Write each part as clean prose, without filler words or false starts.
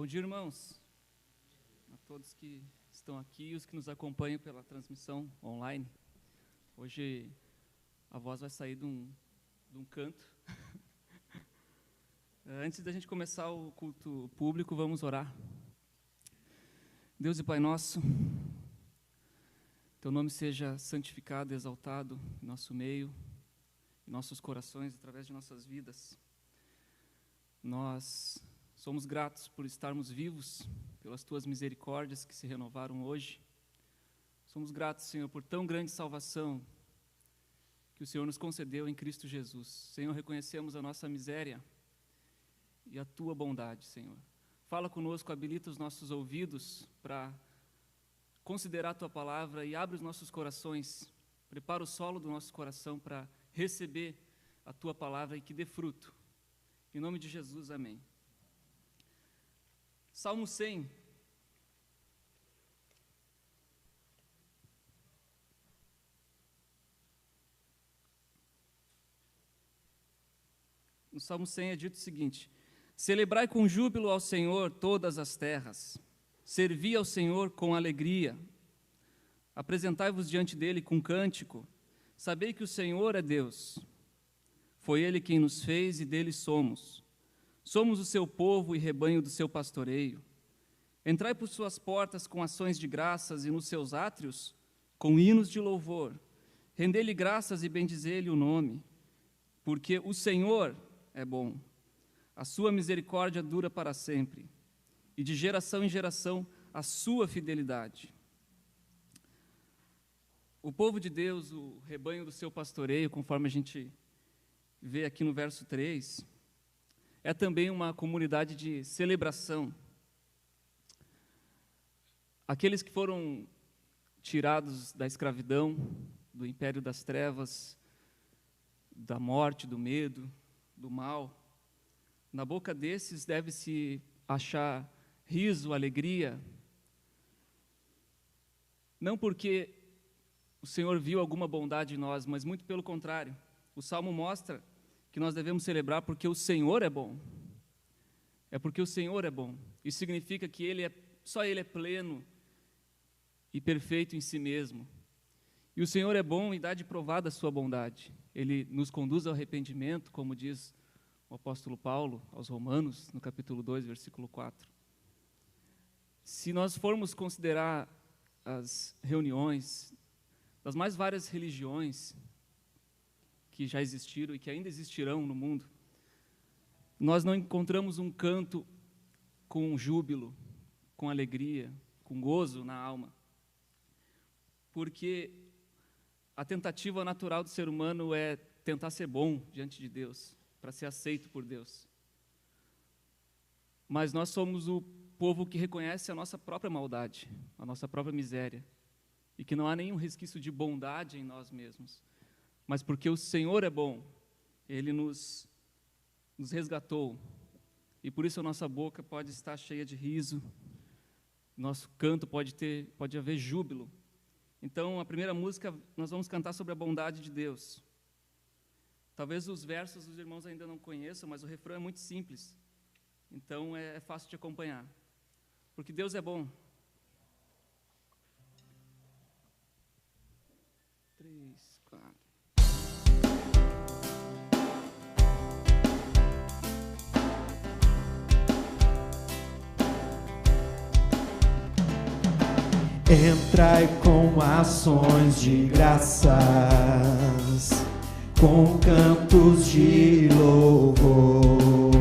Bom dia, irmãos, a todos que estão aqui e os que nos acompanham pela transmissão online. Hoje a voz vai sair de um canto. Antes da gente começar o culto público, vamos orar. Deus e Pai nosso, Teu nome seja santificado e exaltado em nosso meio, em nossos corações, através de nossas vidas. Nós somos gratos por estarmos vivos, pelas Tuas misericórdias que se renovaram hoje. Somos gratos, Senhor, por tão grande salvação que o Senhor nos concedeu em Cristo Jesus. Senhor, reconhecemos a nossa miséria e a Tua bondade, Senhor. Fala conosco, habilita os nossos ouvidos para considerar a Tua palavra e abre os nossos corações, prepara o solo do nosso coração para receber a Tua palavra e que dê fruto. Em nome de Jesus, amém. Salmo 100. No Salmo 100 é dito o seguinte: celebrai com júbilo ao Senhor todas as terras, servi ao Senhor com alegria, apresentai-vos diante dele com cântico, sabei que o Senhor é Deus, foi Ele quem nos fez e dele somos. Somos o seu povo e rebanho do seu pastoreio. Entrai por suas portas com ações de graças e nos seus átrios com hinos de louvor. Rendei-lhe graças e bendizei-lhe o nome, porque o Senhor é bom. A sua misericórdia dura para sempre, e de geração em geração a sua fidelidade. O povo de Deus, o rebanho do seu pastoreio, conforme a gente vê aqui no verso 3, é também uma comunidade de celebração. Aqueles que foram tirados da escravidão, do império das trevas, da morte, do medo, do mal, na boca desses deve-se achar riso, alegria, não porque o Senhor viu alguma bondade em nós, mas muito pelo contrário. O Salmo mostra que nós devemos celebrar porque o Senhor é bom. É porque o Senhor é bom. Isso significa que só Ele é pleno e perfeito em si mesmo. E o Senhor é bom e dá de provar da sua bondade. Ele nos conduz ao arrependimento, como diz o apóstolo Paulo aos Romanos, no capítulo 2, versículo 4. Se nós formos considerar as reuniões das mais várias religiões que já existiram e que ainda existirão no mundo, nós não encontramos um canto com júbilo, com alegria, com gozo na alma. Porque a tentativa natural do ser humano é tentar ser bom diante de Deus, para ser aceito por Deus. Mas nós somos o povo que reconhece a nossa própria maldade, a nossa própria miséria, e que não há nenhum resquício de bondade em nós mesmos. Mas porque o Senhor é bom, Ele nos resgatou, e por isso a nossa boca pode estar cheia de riso, nosso canto pode haver júbilo. Então, a primeira música, nós vamos cantar sobre a bondade de Deus. Talvez os versos os irmãos ainda não conheçam, mas o refrão é muito simples, então é fácil de acompanhar. Porque Deus é bom. 3, 4... Entrai com ações de graças, com cantos de louvor,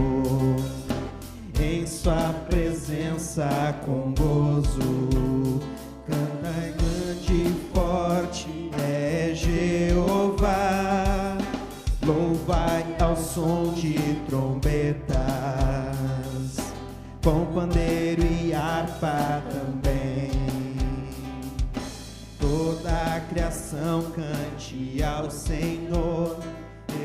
em sua presença com gozo, cantai grande e forte é Jeová, louvai ao som de trombetas, com pandeiro e harpa também. Toda a criação cante ao Senhor,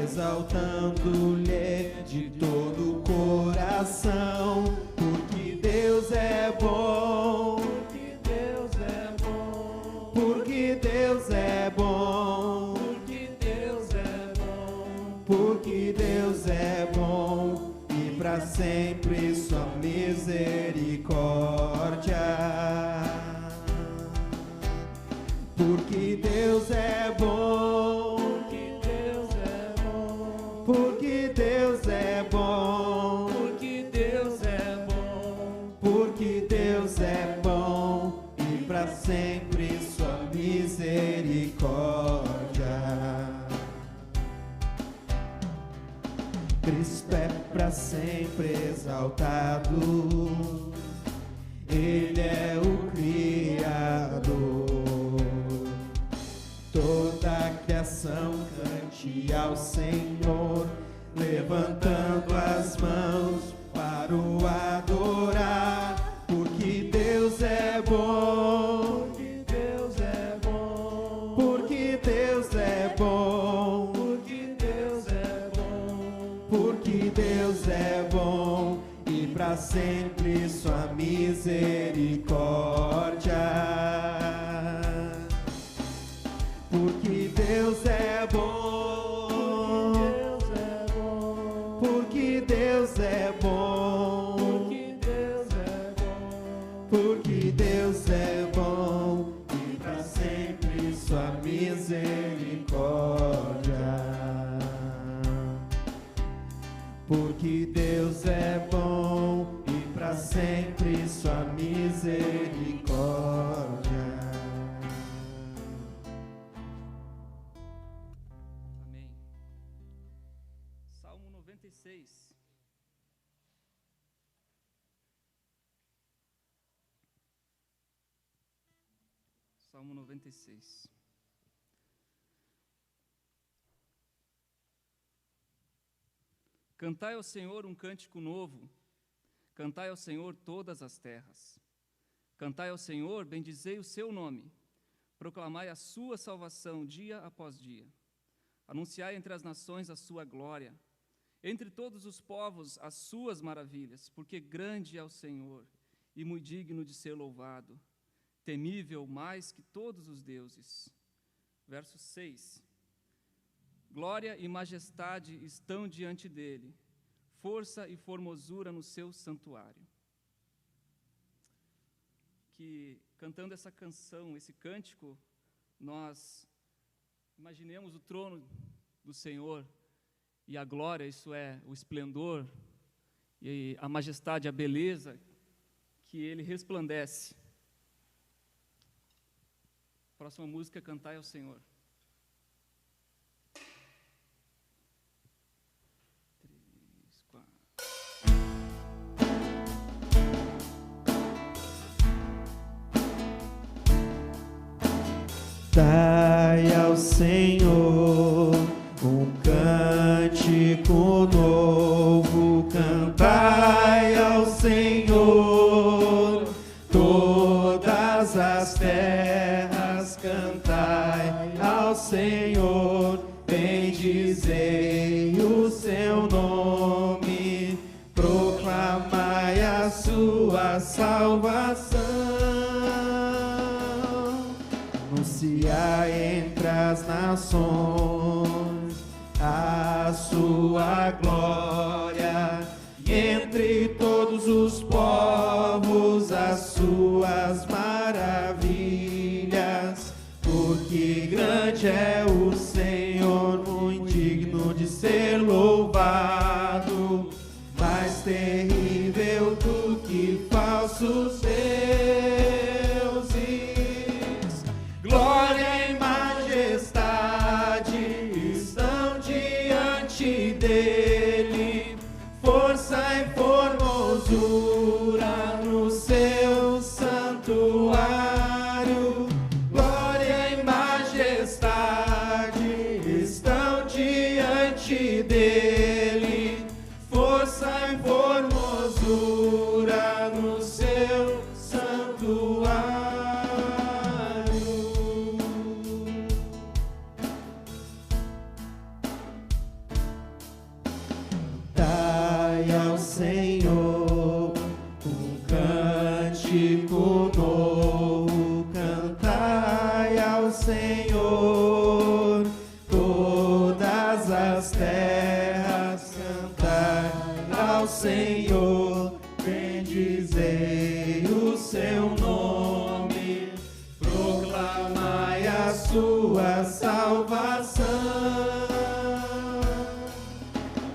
exaltando-lhe de todo o coração, porque Deus é bom, porque Deus é bom, porque Deus é bom, porque Deus é bom, porque Deus é bom, e para sempre sua misericórdia Porque Deus é bom, porque Deus é bom, porque Deus é bom, porque Deus é bom, e para sempre sua misericórdia. Cristo é para sempre exaltado, Ele é o Criador. Toda a criação cante ao Senhor, levantando as mãos para o adorar, porque Deus é bom, porque Deus é bom, porque Deus é bom, porque Deus é bom, porque Deus é bom, e para sempre sua misericórdia. Porque Deus é bom, porque Deus é bom, porque Deus é bom, porque Deus é bom, e para sempre sua misericórdia. Porque Deus é bom, e para sempre sua misericórdia. Salmo 96. Salmo 96. Cantai ao Senhor um cântico novo, cantai ao Senhor todas as terras. Cantai ao Senhor, bendizei o seu nome, proclamai a sua salvação dia após dia. Anunciai entre as nações a sua glória, entre todos os povos as suas maravilhas, porque grande é o Senhor e muito digno de ser louvado, temível mais que todos os deuses. Verso 6. Glória e majestade estão diante dele, força e formosura no seu santuário. Que, cantando essa canção, esse cântico, nós imaginemos o trono do Senhor e a glória, isso é, o esplendor, e a majestade, a beleza que Ele resplandece. Próxima música, Cantai ao Senhor. 3, 4. Dai ao Senhor um cântico novo, cantai ao Senhor todas as terras, cantai ao Senhor, bendizei o seu nome, proclamai a sua salvação, anunciai entre as nações a sua glória, e entre todos os povos as suas maravilhas, porque grande é o Senhor, muito digno de ser louvado, mais terrível do que falsos deuses. Glória e majestade estão diante dele, força e formosura no seu santuário. Glória e majestade estão diante dele, força e formosura no seu bendizei o seu nome, proclamai a sua salvação.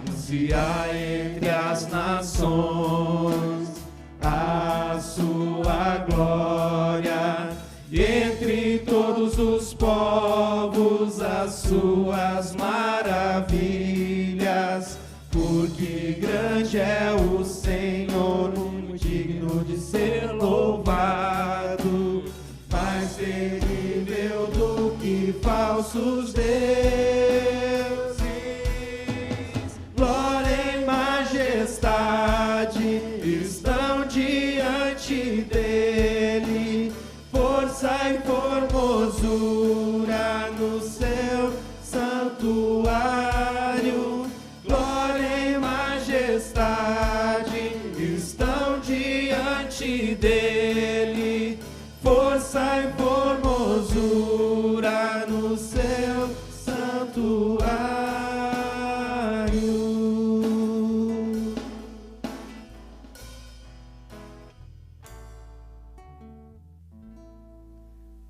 Anunciai entre as nações a sua glória, e entre todos os povos as suas maravilhas, porque grande é o Senhor, muito digno de ser louvado, mais terrível do que falsos deuses. Glória e majestade estão diante dele, força e formosura no seu santuário. Glória e majestade estão diante dele, força e formosura no seu santuário.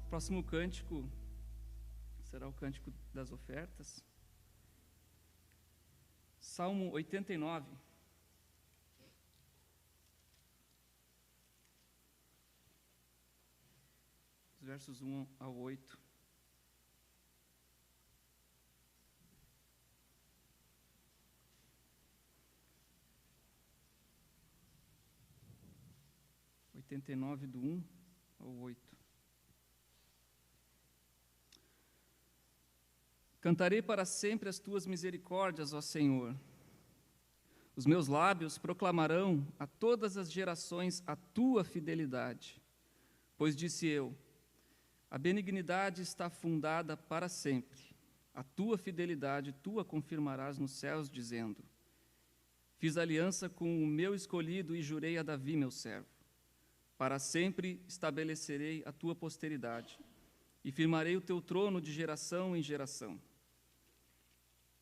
O próximo cântico será o cântico das ofertas. Salmo 89. Os versos 1 ao 8. Do 1 ao 8. Cantarei para sempre as tuas misericórdias, ó Senhor. Os meus lábios proclamarão a todas as gerações a tua fidelidade. Pois disse eu, a benignidade está fundada para sempre. A tua fidelidade tu a confirmarás nos céus, dizendo, fiz aliança com o meu escolhido e jurei a Davi, meu servo. Para sempre estabelecerei a tua posteridade e firmarei o teu trono de geração em geração.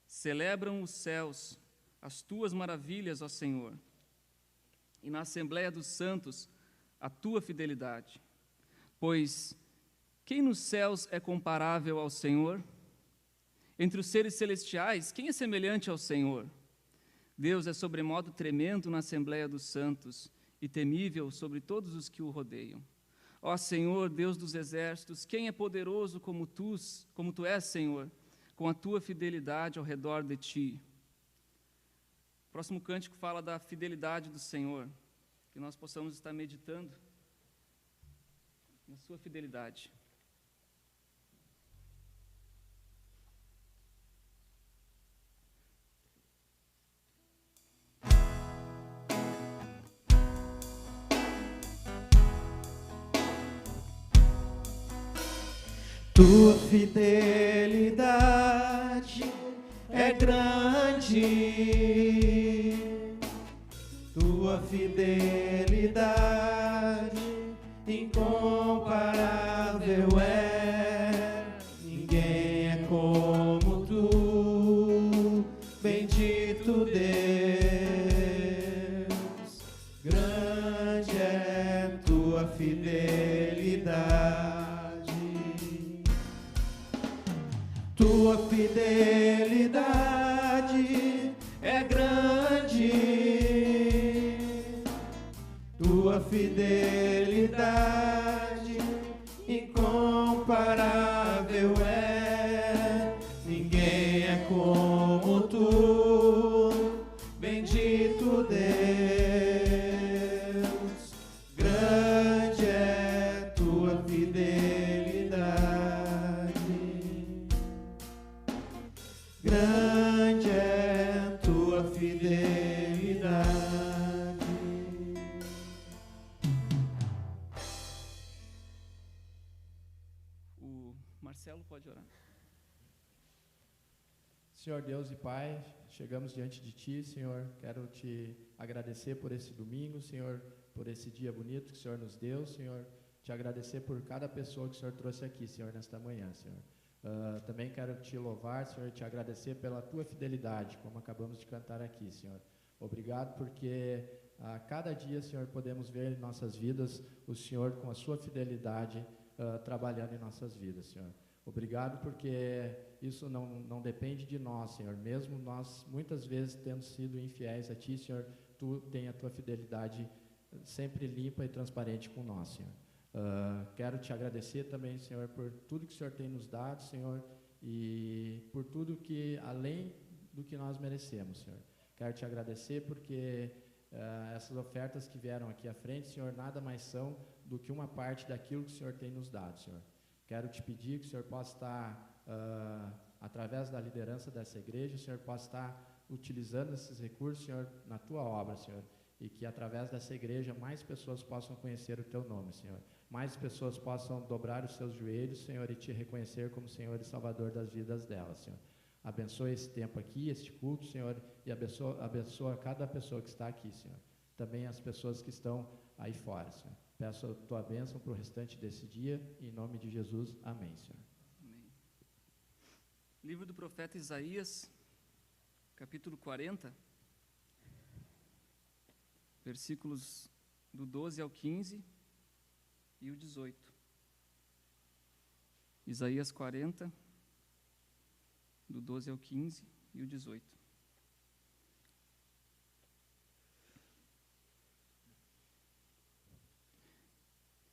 Celebram os céus as tuas maravilhas, ó Senhor, e na Assembleia dos Santos a tua fidelidade. Pois quem nos céus é comparável ao Senhor? Entre os seres celestiais, quem é semelhante ao Senhor? Deus é sobremodo tremendo na Assembleia dos Santos e temível sobre todos os que o rodeiam. Ó Senhor, Deus dos exércitos, quem é poderoso como tu és, Senhor, com a tua fidelidade ao redor de ti? O próximo cântico fala da fidelidade do Senhor, que nós possamos estar meditando na sua fidelidade. Tua fidelidade é grande, tua fidelidade incomparável é, ninguém é como tu, bendito Deus, grande é tua fidelidade. Tua fidelidade é grande, tua fidelidade incomparável é, ninguém é como tu, bendito Deus, grande é tua fidelidade. Grande é tua fidelidade. O Marcelo pode orar. Senhor Deus e Pai, chegamos diante de Ti, Senhor. Quero Te agradecer por esse domingo, Senhor, por esse dia bonito que o Senhor nos deu, Senhor. Te agradecer por cada pessoa que o Senhor trouxe aqui, Senhor, nesta manhã, Senhor. Também quero Te louvar, Senhor, e Te agradecer pela Tua fidelidade, como acabamos de cantar aqui, Senhor. Obrigado porque a cada dia, Senhor, podemos ver em nossas vidas o Senhor com a sua fidelidade trabalhando em nossas vidas, Senhor. Obrigado porque isso não depende de nós, Senhor. Mesmo nós, muitas vezes, tendo sido infiéis a Ti, Senhor, Tu tem a Tua fidelidade sempre limpa e transparente com nós, Senhor. Quero Te agradecer também, Senhor, por tudo que o Senhor tem nos dado, Senhor, e por tudo que, além do que nós merecemos, Senhor. Quero Te agradecer porque essas ofertas que vieram aqui à frente, Senhor, nada mais são do que uma parte daquilo que o Senhor tem nos dado, Senhor. Quero Te pedir que o Senhor possa estar, através da liderança dessa igreja, o Senhor possa estar utilizando esses recursos, Senhor, na Tua obra, Senhor, e que através dessa igreja mais pessoas possam conhecer o Teu nome, Senhor. Mais pessoas possam dobrar os seus joelhos, Senhor, e Te reconhecer como Senhor e Salvador das vidas delas, Senhor. Abençoa esse tempo aqui, este culto, Senhor, e abençoa cada pessoa que está aqui, Senhor. Também as pessoas que estão aí fora, Senhor. Peço a Tua bênção para o restante desse dia, em nome de Jesus. Amém, Senhor. Amém. Livro do profeta Isaías, capítulo 40, versículos do 12 ao 15 e o 18. Isaías 40, do 12 ao 15 e o 18.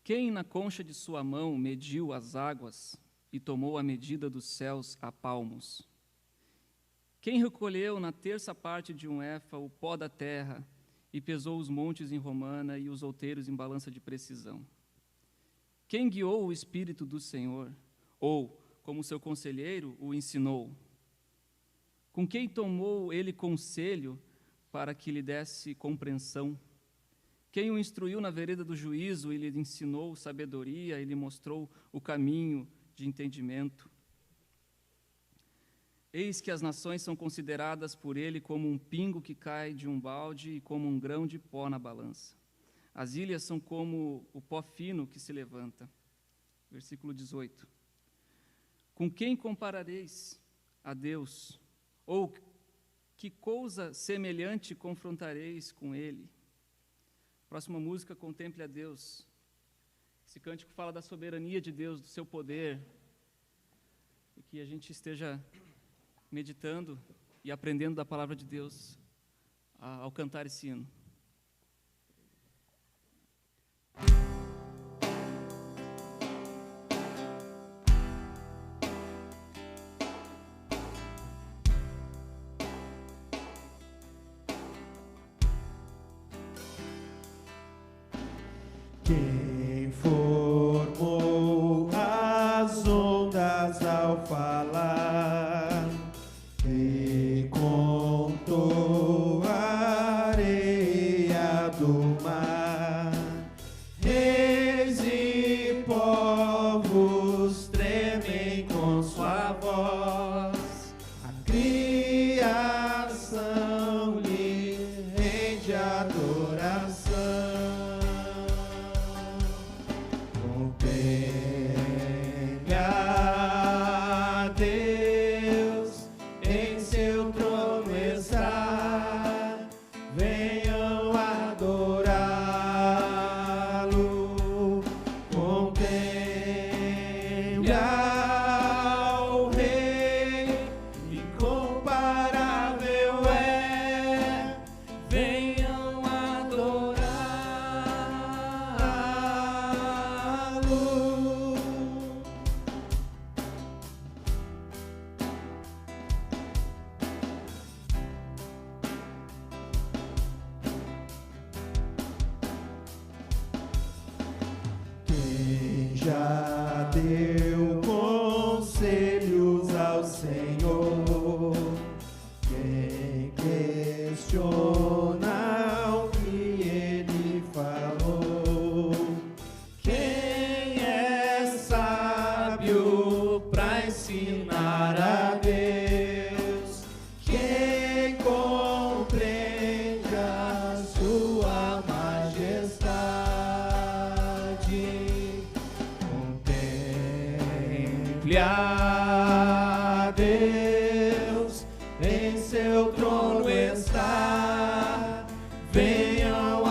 Quem na concha de sua mão mediu as águas e tomou a medida dos céus a palmos? Quem recolheu na terça parte de um éfa o pó da terra e pesou os montes em romana e os outeiros em balança de precisão? Quem guiou o Espírito do Senhor, ou, como seu conselheiro, o ensinou? Com quem tomou ele conselho para que lhe desse compreensão? Quem o instruiu na vereda do juízo e lhe ensinou sabedoria e lhe mostrou o caminho de entendimento? Eis que as nações são consideradas por ele como um pingo que cai de um balde e como um grão de pó na balança. As ilhas são como o pó fino que se levanta. Versículo 18. Com quem comparareis a Deus? Ou que coisa semelhante confrontareis com ele? Próxima música, Contemple a Deus. Esse cântico fala da soberania de Deus, do seu poder, e que a gente esteja meditando e aprendendo da palavra de Deus ao cantar esse hino. Quem formou as ondas ao falar, quem contou a areia do mar, reis e povos tremem com sua voz, a criação lhe rende adoração. Contemple a Deus, em seu trono está, venham adorá-lo. Contemple ao Rei, incomparável é, venham adorá-lo. Quem já deu conselhos ao Senhor, quem questiona o que ele falou, quem é sábio pra ensinar a Deus, quem compreende a sua majestade. Contemple a Deus, em seu trono está, venham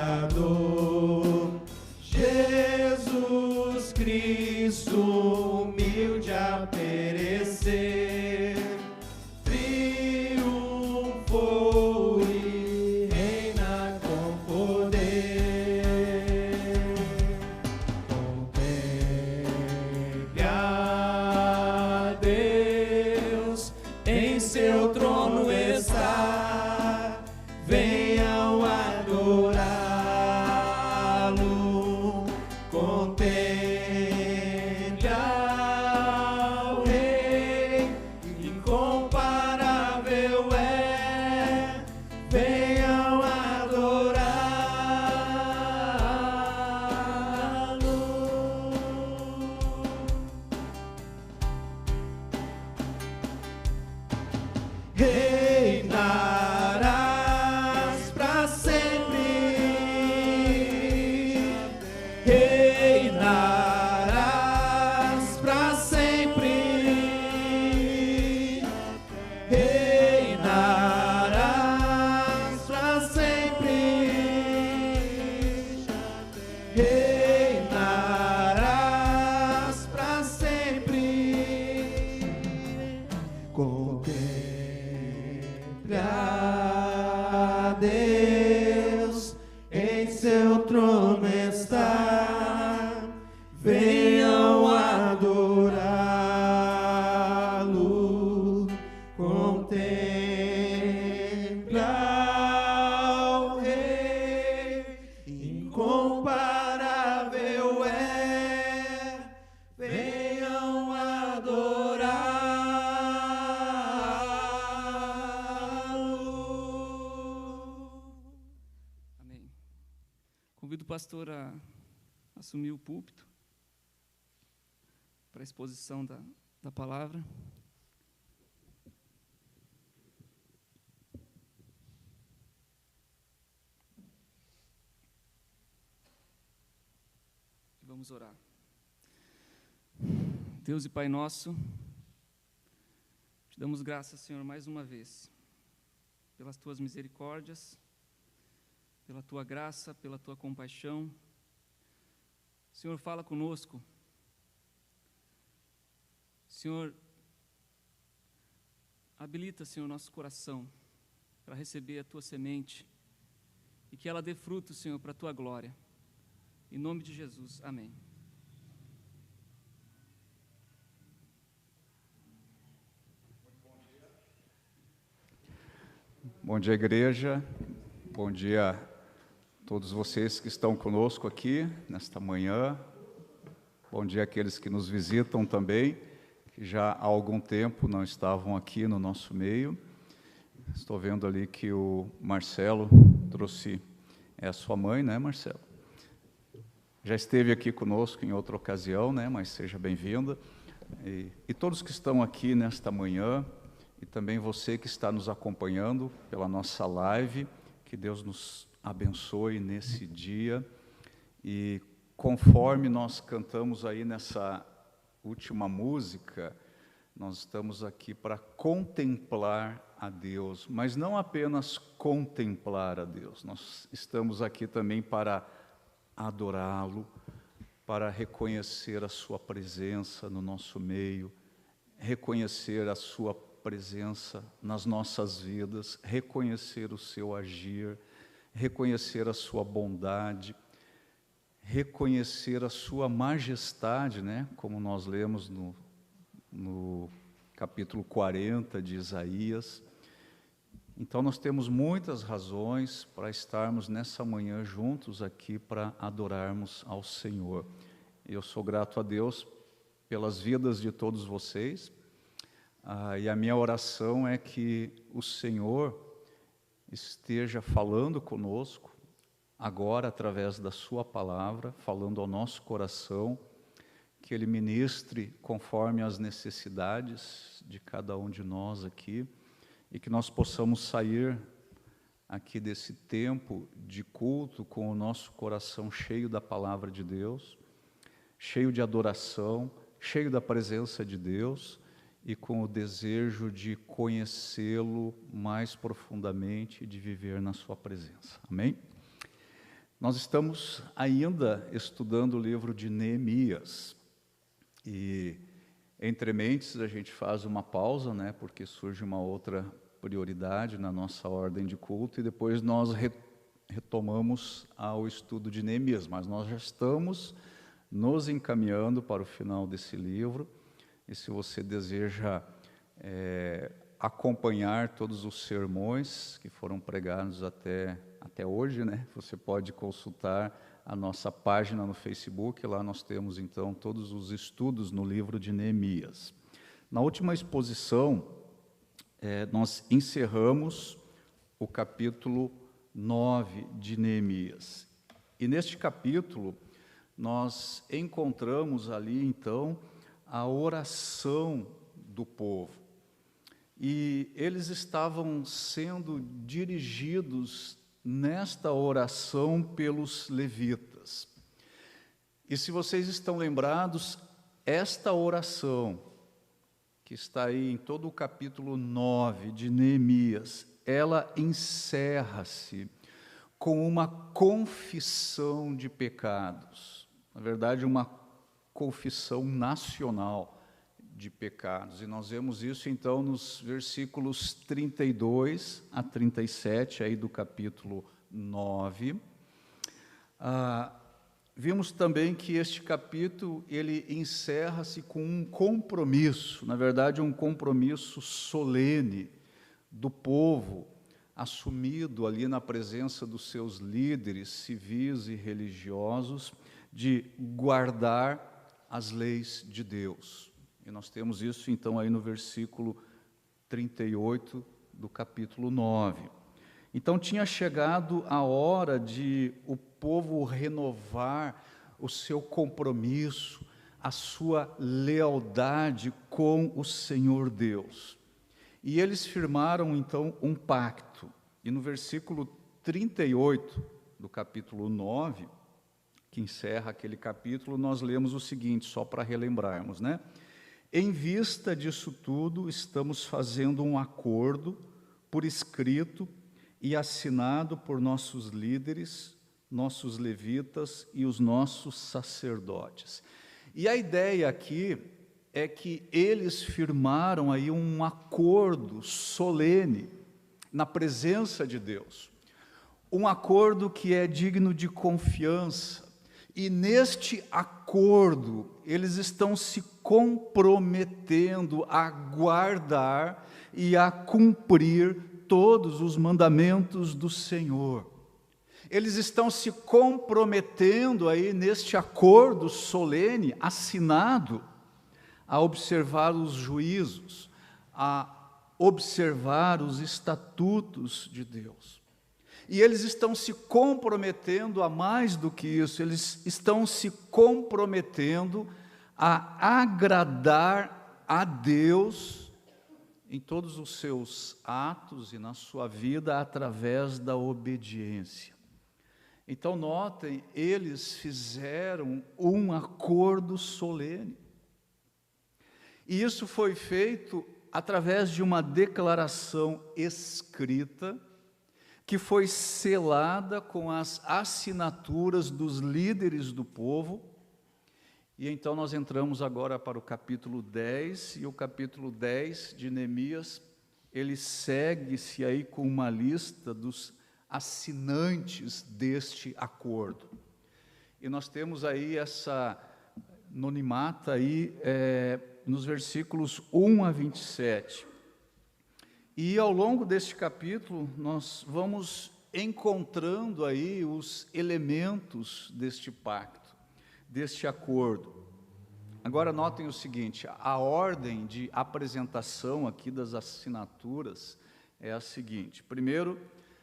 Salvador, Jesus Cristo, humilde a perecer, triunfou e reina com poder. Contemple a Deus, em seu trono está, venham adorá-lo. Contemple ao Rei, incomparável é, venham adorá-lo. Reinarás para sempre, reinarás para sempre, reinarás para sempre, reinarás para sempre. Contemple a Deus, em seu trono está, venham adorá-lo. Contemple ao Rei, incomparável é, venham adorá-lo. Amém. Convido o pastor a assumir o púlpito para a exposição da palavra. E vamos orar. Deus e Pai nosso, te damos graças, Senhor, mais uma vez, pelas tuas misericórdias, pela tua graça, pela tua compaixão. Senhor, fala conosco. Senhor, habilita, Senhor, nosso coração para receber a tua semente e que ela dê fruto, Senhor, para a tua glória. Em nome de Jesus, amém. Bom dia, igreja. Bom dia a todos vocês que estão conosco aqui nesta manhã. Bom dia àqueles que nos visitam também, que já há algum tempo não estavam aqui no nosso meio. Estou vendo ali que o Marcelo trouxe a sua mãe, né, Marcelo? Já esteve aqui conosco em outra ocasião, né, mas seja bem-vinda. E todos que estão aqui nesta manhã, e também você que está nos acompanhando pela nossa live, que Deus nos abençoe nesse dia. E conforme nós cantamos aí nessa última música, nós estamos aqui para contemplar a Deus, mas não apenas contemplar a Deus, nós estamos aqui também para adorá-lo, para reconhecer a sua presença no nosso meio, reconhecer a sua presença nas nossas vidas, reconhecer o seu agir, reconhecer a sua bondade, reconhecer a sua majestade, né? Como nós lemos no capítulo 40 de Isaías. Então nós temos muitas razões para estarmos nessa manhã juntos aqui para adorarmos ao Senhor. Eu sou grato a Deus pelas vidas de todos vocês. E a minha oração é que o Senhor esteja falando conosco, agora através da sua palavra, falando ao nosso coração, que Ele ministre conforme as necessidades de cada um de nós aqui, e que nós possamos sair aqui desse tempo de culto com o nosso coração cheio da palavra de Deus, cheio de adoração, cheio da presença de Deus, e com o desejo de conhecê-lo mais profundamente e de viver na sua presença. Amém? Nós estamos ainda estudando o livro de Neemias, e entre mentes a gente faz uma pausa, né, porque surge uma outra prioridade na nossa ordem de culto, e depois nós retomamos ao estudo de Neemias, mas nós já estamos nos encaminhando para o final desse livro, e se você deseja acompanhar todos os sermões que foram pregados até hoje, né? Você pode consultar a nossa página no Facebook, lá nós temos então todos os estudos no livro de Neemias. Na última exposição, nós encerramos o capítulo 9 de Neemias. E neste capítulo, nós encontramos ali então a oração do povo. E eles estavam sendo dirigidos nesta oração pelos levitas. E se vocês estão lembrados, esta oração, que está aí em todo o capítulo 9 de Neemias, ela encerra-se com uma confissão de pecados. Na verdade, uma confissão nacional de pecados, e nós vemos isso então nos versículos 32 a 37 aí do capítulo 9. Vimos também que este capítulo ele encerra-se com um compromisso, na verdade um compromisso solene do povo, assumido ali na presença dos seus líderes civis e religiosos, de guardar as leis de Deus. E nós temos isso, então, aí no versículo 38 do capítulo 9. Então, tinha chegado a hora de o povo renovar o seu compromisso, a sua lealdade com o Senhor Deus. E eles firmaram, então, um pacto. E no versículo 38 do capítulo 9, que encerra aquele capítulo, nós lemos o seguinte, só para relembrarmos, né? Em vista disso tudo, estamos fazendo um acordo por escrito e assinado por nossos líderes, nossos levitas e os nossos sacerdotes. E a ideia aqui é que eles firmaram aí um acordo solene na presença de Deus, um acordo que é digno de confiança. E neste acordo, eles estão se comprometendo a guardar e a cumprir todos os mandamentos do Senhor. Eles estão se comprometendo aí neste acordo solene, assinado, a observar os juízos, a observar os estatutos de Deus. E eles estão se comprometendo a mais do que isso, eles estão se comprometendo a agradar a Deus em todos os seus atos e na sua vida através da obediência. Então, notem, eles fizeram um acordo solene. E isso foi feito através de uma declaração escrita, que foi selada com as assinaturas dos líderes do povo. E então nós entramos agora para o capítulo 10, e o capítulo 10 de Neemias, ele segue-se aí com uma lista dos assinantes deste acordo. E nós temos aí essa nonimata aí, nos versículos 1 a 27. E ao longo deste capítulo, nós vamos encontrando aí os elementos deste pacto, deste acordo. Agora notem o seguinte, a ordem de apresentação aqui das assinaturas é a seguinte. Primeiro,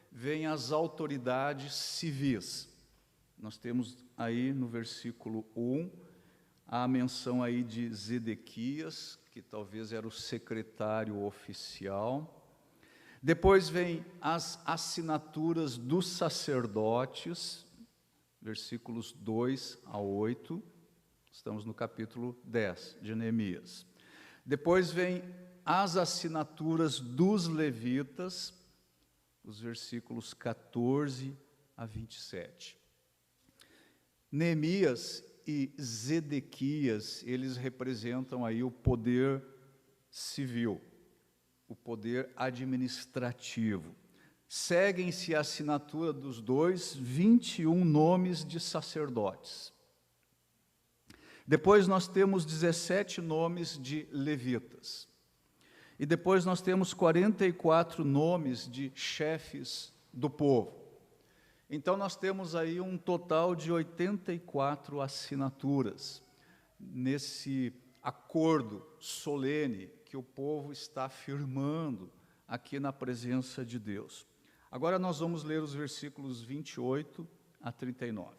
vem as autoridades civis. Nós temos aí no versículo 1, a menção aí de Zedequias, que talvez era o secretário oficial. Depois vem as assinaturas dos sacerdotes, versículos 2 a 8, estamos no capítulo 10 de Neemias. Depois vem as assinaturas dos levitas, os versículos 14 a 27. Neemias e Zedequias, eles representam aí o poder civil, o poder administrativo. Seguem-se a assinatura dos dois 21 nomes de sacerdotes. Depois nós temos 17 nomes de levitas. E depois nós temos 44 nomes de chefes do povo. Então nós temos aí um total de 84 assinaturas nesse acordo solene que o povo está firmando aqui na presença de Deus. Agora nós vamos ler os versículos 28 a 39.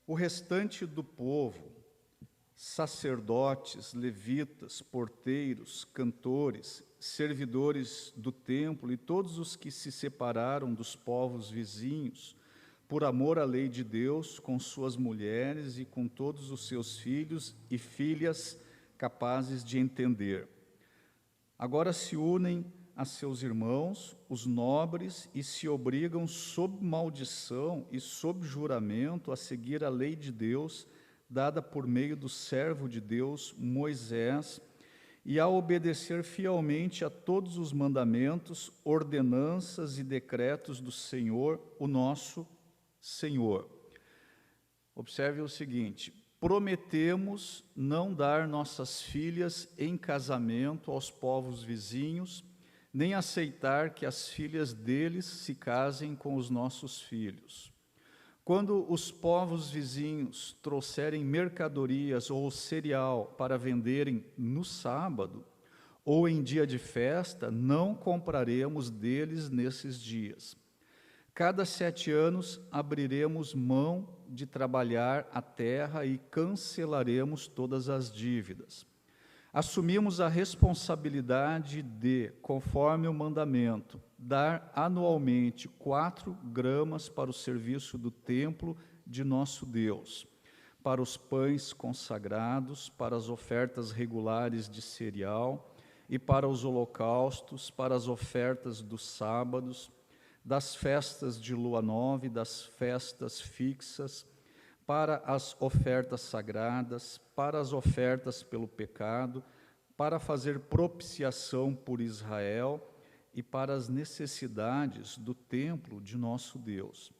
O restante do povo, sacerdotes, levitas, porteiros, cantores, servidores do templo e todos os que se separaram dos povos vizinhos, por amor à lei de Deus, com suas mulheres e com todos os seus filhos e filhas capazes de entender. Agora se unem a seus irmãos, os nobres, e se obrigam sob maldição e sob juramento a seguir a lei de Deus, dada por meio do servo de Deus, Moisés, e a obedecer fielmente a todos os mandamentos, ordenanças e decretos do Senhor, o nosso Senhor. Observe o seguinte: prometemos não dar nossas filhas em casamento aos povos vizinhos, nem aceitar que as filhas deles se casem com os nossos filhos. Quando os povos vizinhos trouxerem mercadorias ou cereal para venderem no sábado ou em dia de festa, não compraremos deles nesses dias. Cada 7 anos abriremos mão de trabalhar a terra e cancelaremos todas as dívidas. Assumimos a responsabilidade de, conforme o mandamento, dar anualmente 4 gramas para o serviço do templo de nosso Deus, para os pães consagrados, para as ofertas regulares de cereal e para os holocaustos, para as ofertas dos sábados, das festas de lua nova e das festas fixas, para as ofertas sagradas, para as ofertas pelo pecado, para fazer propiciação por Israel e para as necessidades do templo de nosso Deus.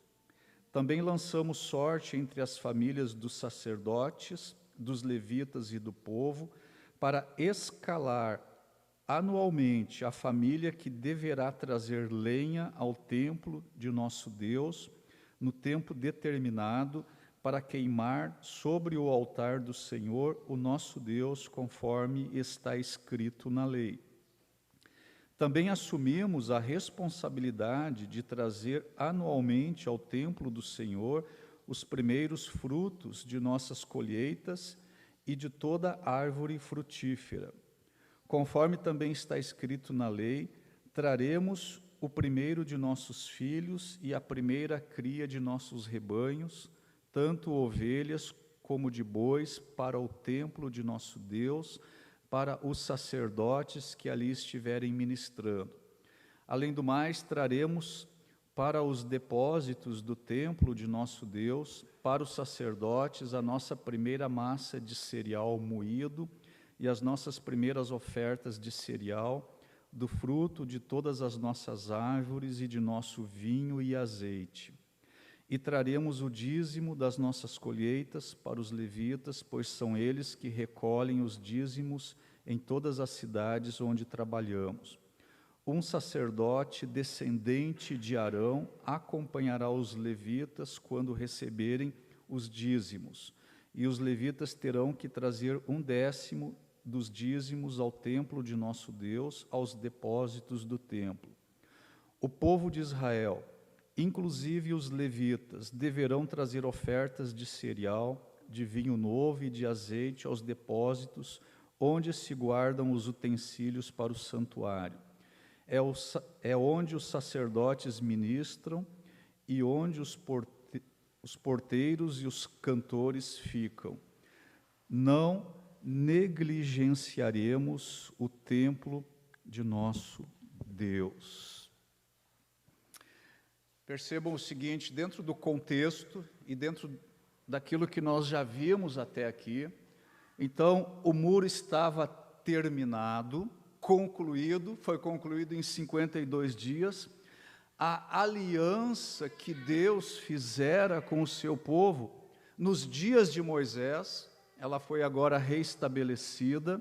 Também lançamos sorte entre as famílias dos sacerdotes, dos levitas e do povo, para escalar anualmente a família que deverá trazer lenha ao templo de nosso Deus, no tempo determinado, para queimar sobre o altar do Senhor, o nosso Deus, conforme está escrito na lei. Também assumimos a responsabilidade de trazer anualmente ao templo do Senhor os primeiros frutos de nossas colheitas e de toda árvore frutífera. Conforme também está escrito na lei, traremos o primeiro de nossos filhos e a primeira cria de nossos rebanhos, tanto ovelhas como de bois, para o templo de nosso Deus, para os sacerdotes que ali estiverem ministrando. Além do mais, traremos para os depósitos do templo de nosso Deus, para os sacerdotes, a nossa primeira massa de cereal moído e as nossas primeiras ofertas de cereal, do fruto de todas as nossas árvores e de nosso vinho e azeite. E traremos o dízimo das nossas colheitas para os levitas, pois são eles que recolhem os dízimos em todas as cidades onde trabalhamos. Um sacerdote descendente de Arão acompanhará os levitas quando receberem os dízimos, e os levitas terão que trazer 1/10 dos dízimos ao templo de nosso Deus, aos depósitos do templo. O povo de Israel, inclusive os levitas, deverão trazer ofertas de cereal, de vinho novo e de azeite aos depósitos onde se guardam os utensílios para o santuário. É onde os sacerdotes ministram e onde os porteiros e os cantores ficam. Não negligenciaremos o templo de nosso Deus. percebam o seguinte, dentro do contexto e dentro daquilo que nós já vimos até aqui, então o muro estava terminado, concluído, foi concluído em 52 dias, a aliança que Deus fizera com o seu povo nos dias de Moisés, ela foi agora reestabelecida.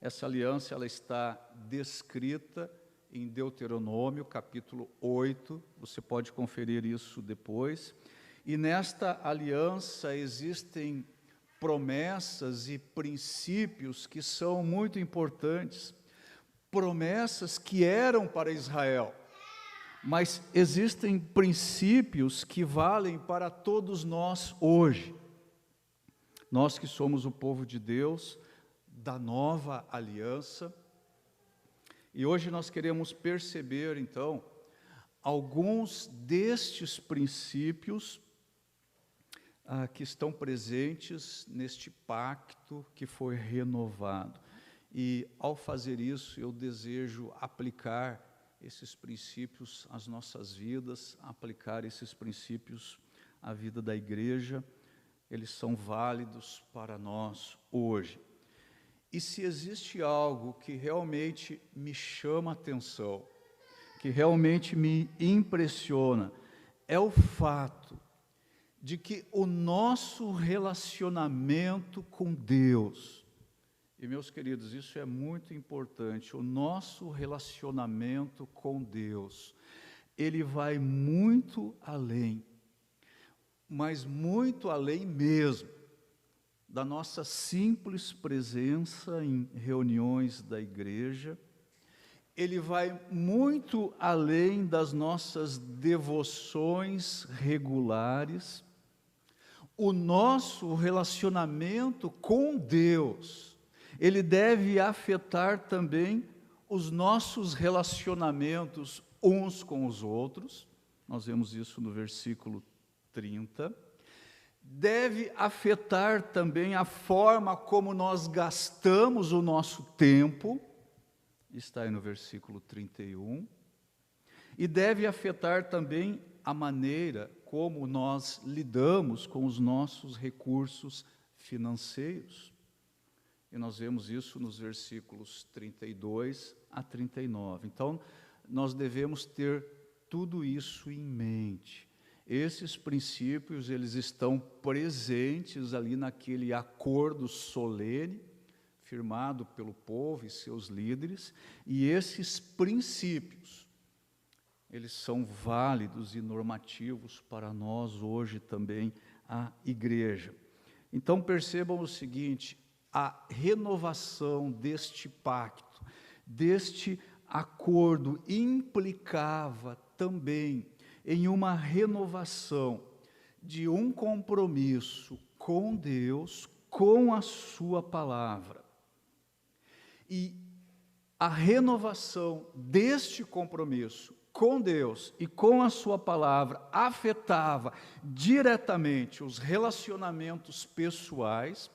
Essa aliança ela está descrita em Deuteronômio, capítulo 8, você pode conferir isso depois. E nesta aliança existem promessas e princípios que são muito importantes, promessas que eram para Israel, mas existem princípios que valem para todos nós hoje. Nós que somos o povo de Deus, da nova aliança. E hoje nós queremos perceber, então, alguns destes princípios que estão presentes neste pacto que foi renovado. E, ao fazer isso, eu desejo aplicar esses princípios às nossas vidas, aplicar esses princípios à vida da igreja. Eles são válidos para nós hoje. E se existe algo que realmente me chama a atenção, que realmente me impressiona, é o fato de que o nosso relacionamento com Deus, e meus queridos, isso é muito importante, o nosso relacionamento com Deus, ele vai muito além, mas muito além mesmo, da nossa simples presença em reuniões da igreja, ele vai muito além das nossas devoções regulares. O nosso relacionamento com Deus, ele deve afetar também os nossos relacionamentos uns com os outros. Nós vemos isso no versículo 30. Deve afetar também a forma como nós gastamos o nosso tempo, está aí no versículo 31, e deve afetar também a maneira como nós lidamos com os nossos recursos financeiros. E nós vemos isso nos versículos 32 a 39. Então, nós devemos ter tudo isso em mente. Esses princípios, eles estão presentes ali naquele acordo solene, firmado pelo povo e seus líderes, e esses princípios, eles são válidos e normativos para nós hoje também, a igreja. Então percebam o seguinte, a renovação deste pacto, deste acordo, implicava também em uma renovação de um compromisso com Deus, com a sua palavra. E a renovação deste compromisso com Deus e com a sua palavra afetava diretamente os relacionamentos pessoais,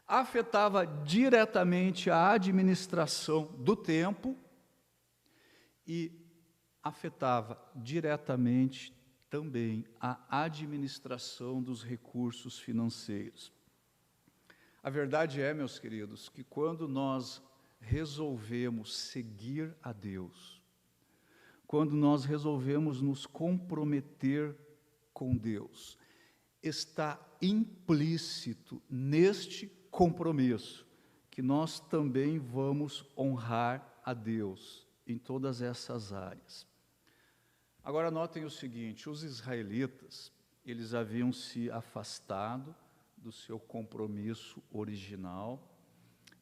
afetava diretamente a administração do tempo e afetava diretamente também a administração dos recursos financeiros. A verdade é, meus queridos, que quando nós resolvemos seguir a Deus, quando nós resolvemos nos comprometer com Deus, está implícito neste compromisso que nós também vamos honrar a Deus em todas essas áreas. Agora notem o seguinte, os israelitas, eles haviam se afastado do seu compromisso original,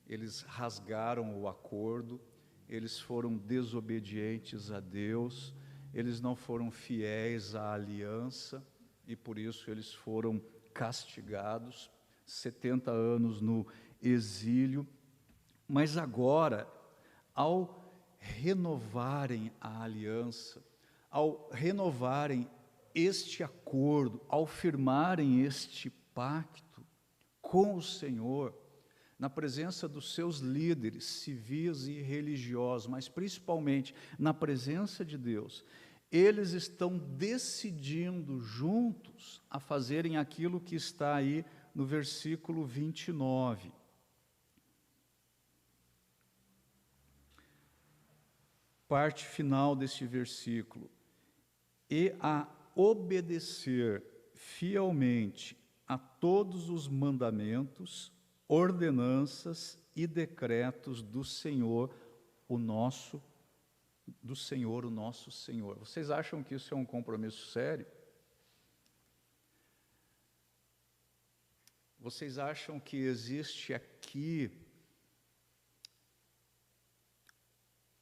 eles rasgaram o acordo, eles foram desobedientes a Deus, eles não foram fiéis à aliança e por isso eles foram castigados, 70 anos no exílio. Mas agora, ao renovarem a aliança, ao renovarem este acordo, ao firmarem este pacto com o Senhor, na presença dos seus líderes civis e religiosos, mas principalmente na presença de Deus, eles estão decidindo juntos a fazerem aquilo que está aí no versículo 29. Parte final deste versículo. E a obedecer fielmente a todos os mandamentos, ordenanças e decretos do Senhor, o nosso Senhor. Vocês acham que isso é um compromisso sério? Vocês acham que existe aqui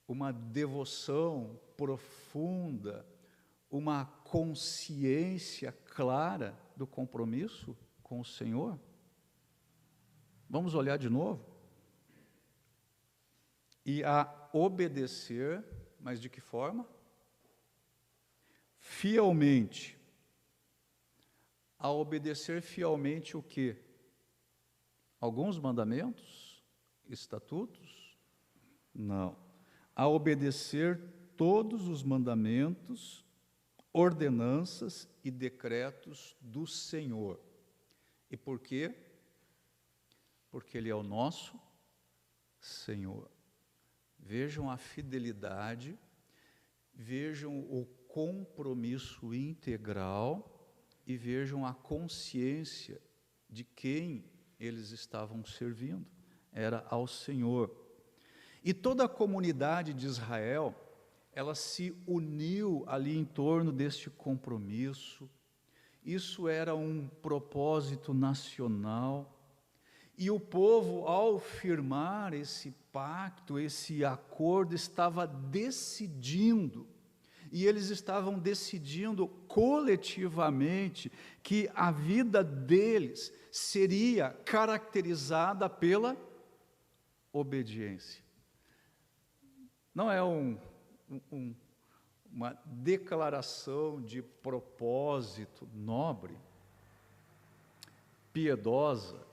uma devoção profunda, uma consciência clara do compromisso com o Senhor? Vamos olhar de novo? E a obedecer, mas de que forma? Fielmente. A obedecer fielmente o quê? Alguns mandamentos? Estatutos? Não. A obedecer todos os mandamentos, ordenanças e decretos do Senhor. E por quê? Porque Ele é o nosso Senhor. Vejam a fidelidade, vejam o compromisso integral e vejam a consciência de quem eles estavam servindo. Era ao Senhor. E toda a comunidade de Israel, ela se uniu ali em torno deste compromisso. Isso era um propósito nacional. E o povo, ao firmar esse pacto, esse acordo, estava decidindo, e eles estavam decidindo coletivamente que a vida deles seria caracterizada pela obediência. Não é uma declaração de propósito nobre, piedosa,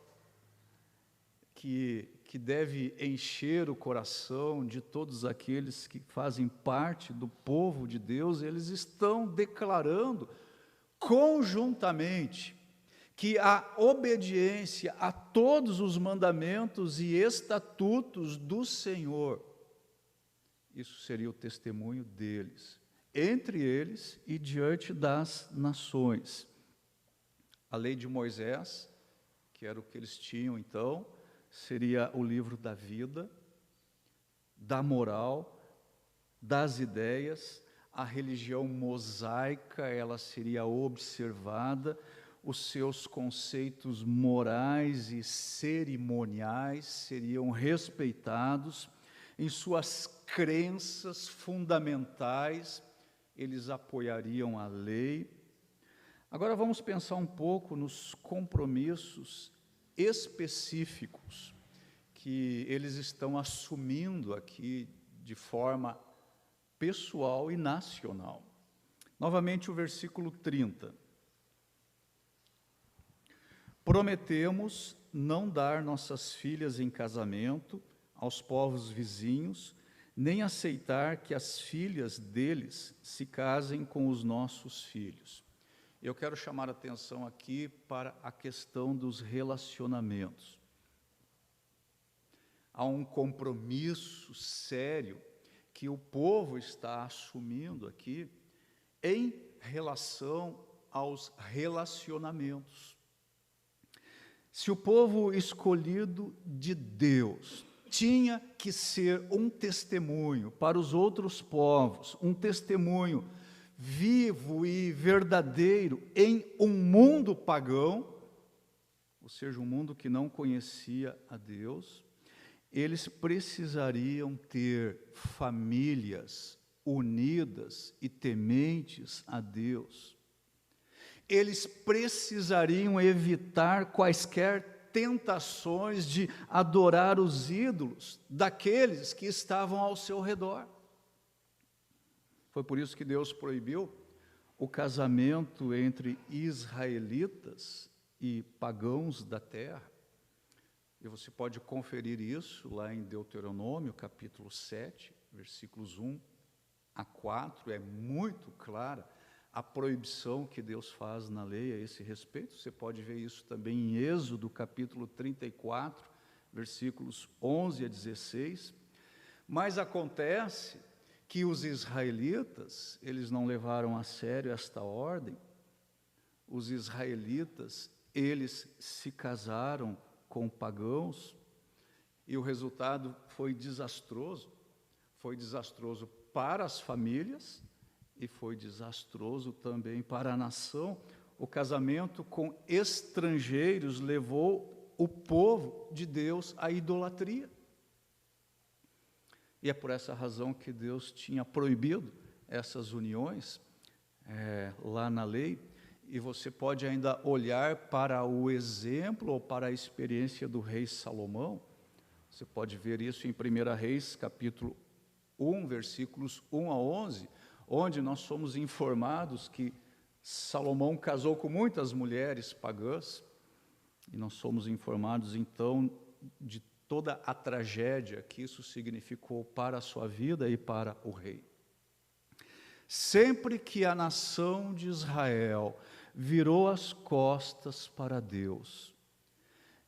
que deve encher o coração de todos aqueles que fazem parte do povo de Deus. Eles estão declarando conjuntamente que a obediência a todos os mandamentos e estatutos do Senhor, isso seria o testemunho deles, entre eles e diante das nações. A lei de Moisés, que era o que eles tinham então, seria o livro da vida, da moral, das ideias. A religião mosaica, ela seria observada, os seus conceitos morais e cerimoniais seriam respeitados, em suas crenças fundamentais, eles apoiariam a lei. Agora vamos pensar um pouco nos compromissos específicos que eles estão assumindo aqui de forma pessoal e nacional. Novamente o versículo 30. Prometemos não dar nossas filhas em casamento aos povos vizinhos, nem aceitar que as filhas deles se casem com os nossos filhos. Eu quero chamar a atenção aqui para a questão dos relacionamentos. Há um compromisso sério que o povo está assumindo aqui em relação aos relacionamentos. Se o povo escolhido de Deus tinha que ser um testemunho para os outros povos, um testemunho vivo e verdadeiro em um mundo pagão, ou seja, um mundo que não conhecia a Deus, eles precisariam ter famílias unidas e tementes a Deus. Eles precisariam evitar quaisquer tentações de adorar os ídolos daqueles que estavam ao seu redor. Foi por isso que Deus proibiu o casamento entre israelitas e pagãos da terra. E você pode conferir isso lá em Deuteronômio, capítulo 7, versículos 1 a 4, é muito clara a proibição que Deus faz na lei a esse respeito. Você pode ver isso também em Êxodo, capítulo 34, versículos 11 a 16. Mas acontece que os israelitas, eles não levaram a sério esta ordem. Os israelitas, eles se casaram com pagãos e o resultado foi desastroso. Foi desastroso para as famílias e foi desastroso também para a nação. O casamento com estrangeiros levou o povo de Deus à idolatria. E é por essa razão que Deus tinha proibido essas uniões lá na lei. E você pode ainda olhar para o exemplo ou para a experiência do rei Salomão. Você pode ver isso em 1 Reis, capítulo 1, versículos 1 a 11, onde nós somos informados que Salomão casou com muitas mulheres pagãs, e nós somos informados, então, de toda a tragédia que isso significou para a sua vida e para o rei. Sempre que a nação de Israel virou as costas para Deus,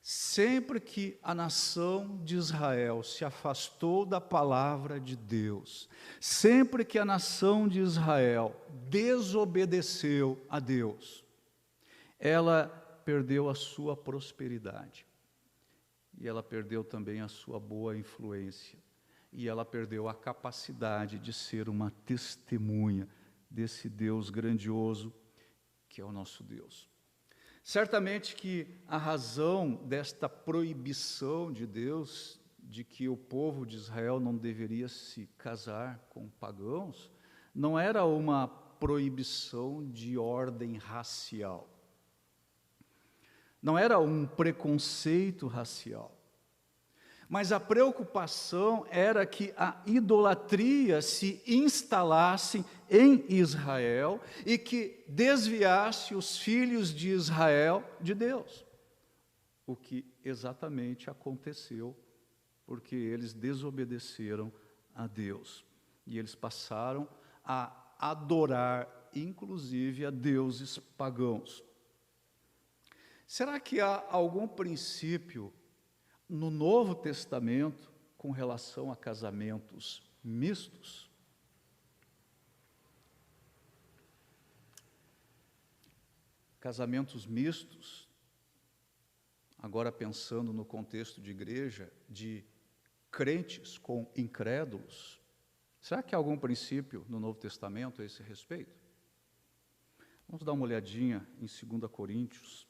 sempre que a nação de Israel se afastou da palavra de Deus, sempre que a nação de Israel desobedeceu a Deus, ela perdeu a sua prosperidade, e ela perdeu também a sua boa influência, e ela perdeu a capacidade de ser uma testemunha desse Deus grandioso que é o nosso Deus. Certamente que a razão desta proibição de Deus, de que o povo de Israel não deveria se casar com pagãos, não era uma proibição de ordem racial. Não era um preconceito racial. Mas a preocupação era que a idolatria se instalasse em Israel e que desviasse os filhos de Israel de Deus. O que exatamente aconteceu, porque eles desobedeceram a Deus. E eles passaram a adorar, inclusive, a deuses pagãos. Será que há algum princípio no Novo Testamento com relação a casamentos mistos? Casamentos mistos, agora pensando no contexto de igreja, de crentes com incrédulos, será que há algum princípio no Novo Testamento a esse respeito? Vamos dar uma olhadinha em 2 Coríntios.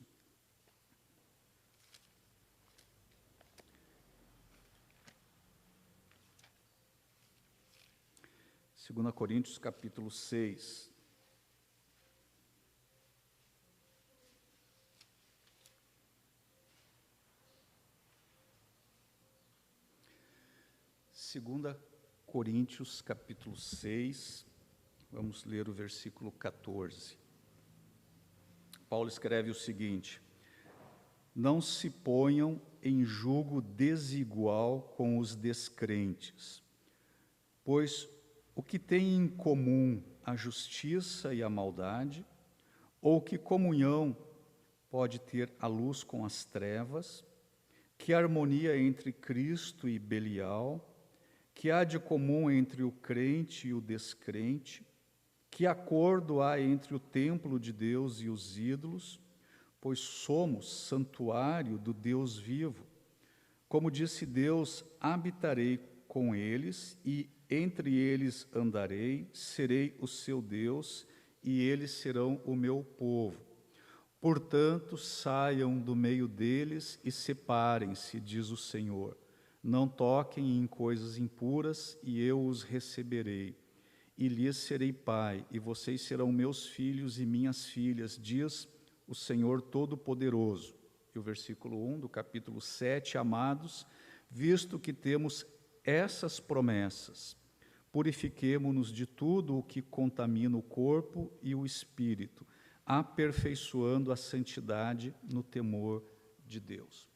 2 Coríntios, capítulo 6. Segunda Coríntios, capítulo 6, vamos ler o versículo 14. Paulo escreve o seguinte: não se ponham em julgo desigual com os descrentes, pois o que tem em comum a justiça e a maldade, ou que comunhão pode ter a luz com as trevas, que harmonia entre Cristo e Belial, que há de comum entre o crente e o descrente, que acordo há entre o templo de Deus e os ídolos, pois somos santuário do Deus vivo. Como disse Deus, habitarei com eles e entre eles andarei, serei o seu Deus, e eles serão o meu povo. Portanto, saiam do meio deles e separem-se, diz o Senhor. Não toquem em coisas impuras, e eu os receberei. E lhes serei pai, e vocês serão meus filhos e minhas filhas, diz o Senhor Todo-Poderoso. E o versículo 1 do capítulo 7, amados, visto que temos essas promessas, purifiquemo-nos de tudo o que contamina o corpo e o espírito, aperfeiçoando a santidade no temor de Deus.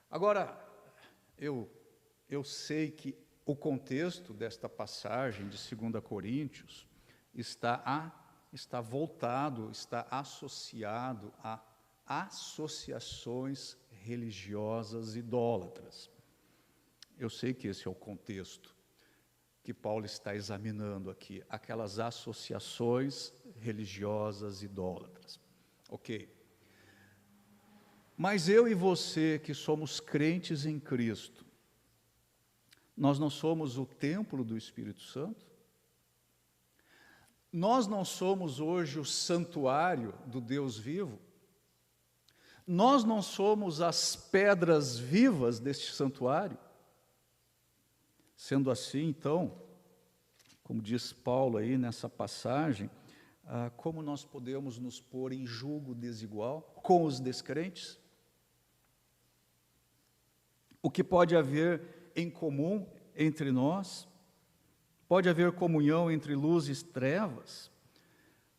Agora, eu sei que o contexto desta passagem de 2 Coríntios está voltado, está associado a associações religiosas idólatras. Eu sei que esse é o contexto que Paulo está examinando aqui, aquelas associações religiosas idólatras. Ok. Mas eu e você que somos crentes em Cristo, nós não somos o templo do Espírito Santo? Nós não somos hoje o santuário do Deus vivo? Nós não somos as pedras vivas deste santuário? Sendo assim, então, como diz Paulo aí nessa passagem, como nós podemos nos pôr em julgo desigual com os descrentes? O que pode haver em comum entre nós? Pode haver comunhão entre luz e trevas?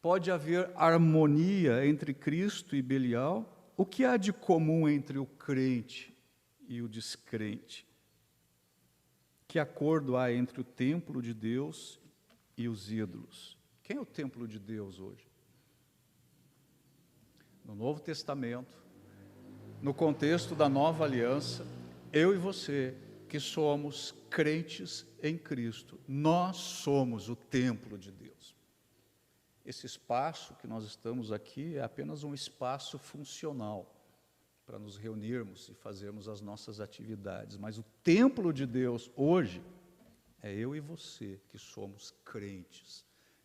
Pode haver harmonia entre Cristo e Belial? O que há de comum entre o crente e o descrente? Que acordo há entre o templo de Deus e os ídolos? Quem é o templo de Deus hoje? No Novo Testamento, no contexto da Nova Aliança, eu e você, que somos crentes em Cristo, nós somos o templo de Deus. Esse espaço que nós estamos aqui é apenas um espaço funcional para nos reunirmos e fazermos as nossas atividades, mas o templo de Deus hoje é eu e você que somos crentes,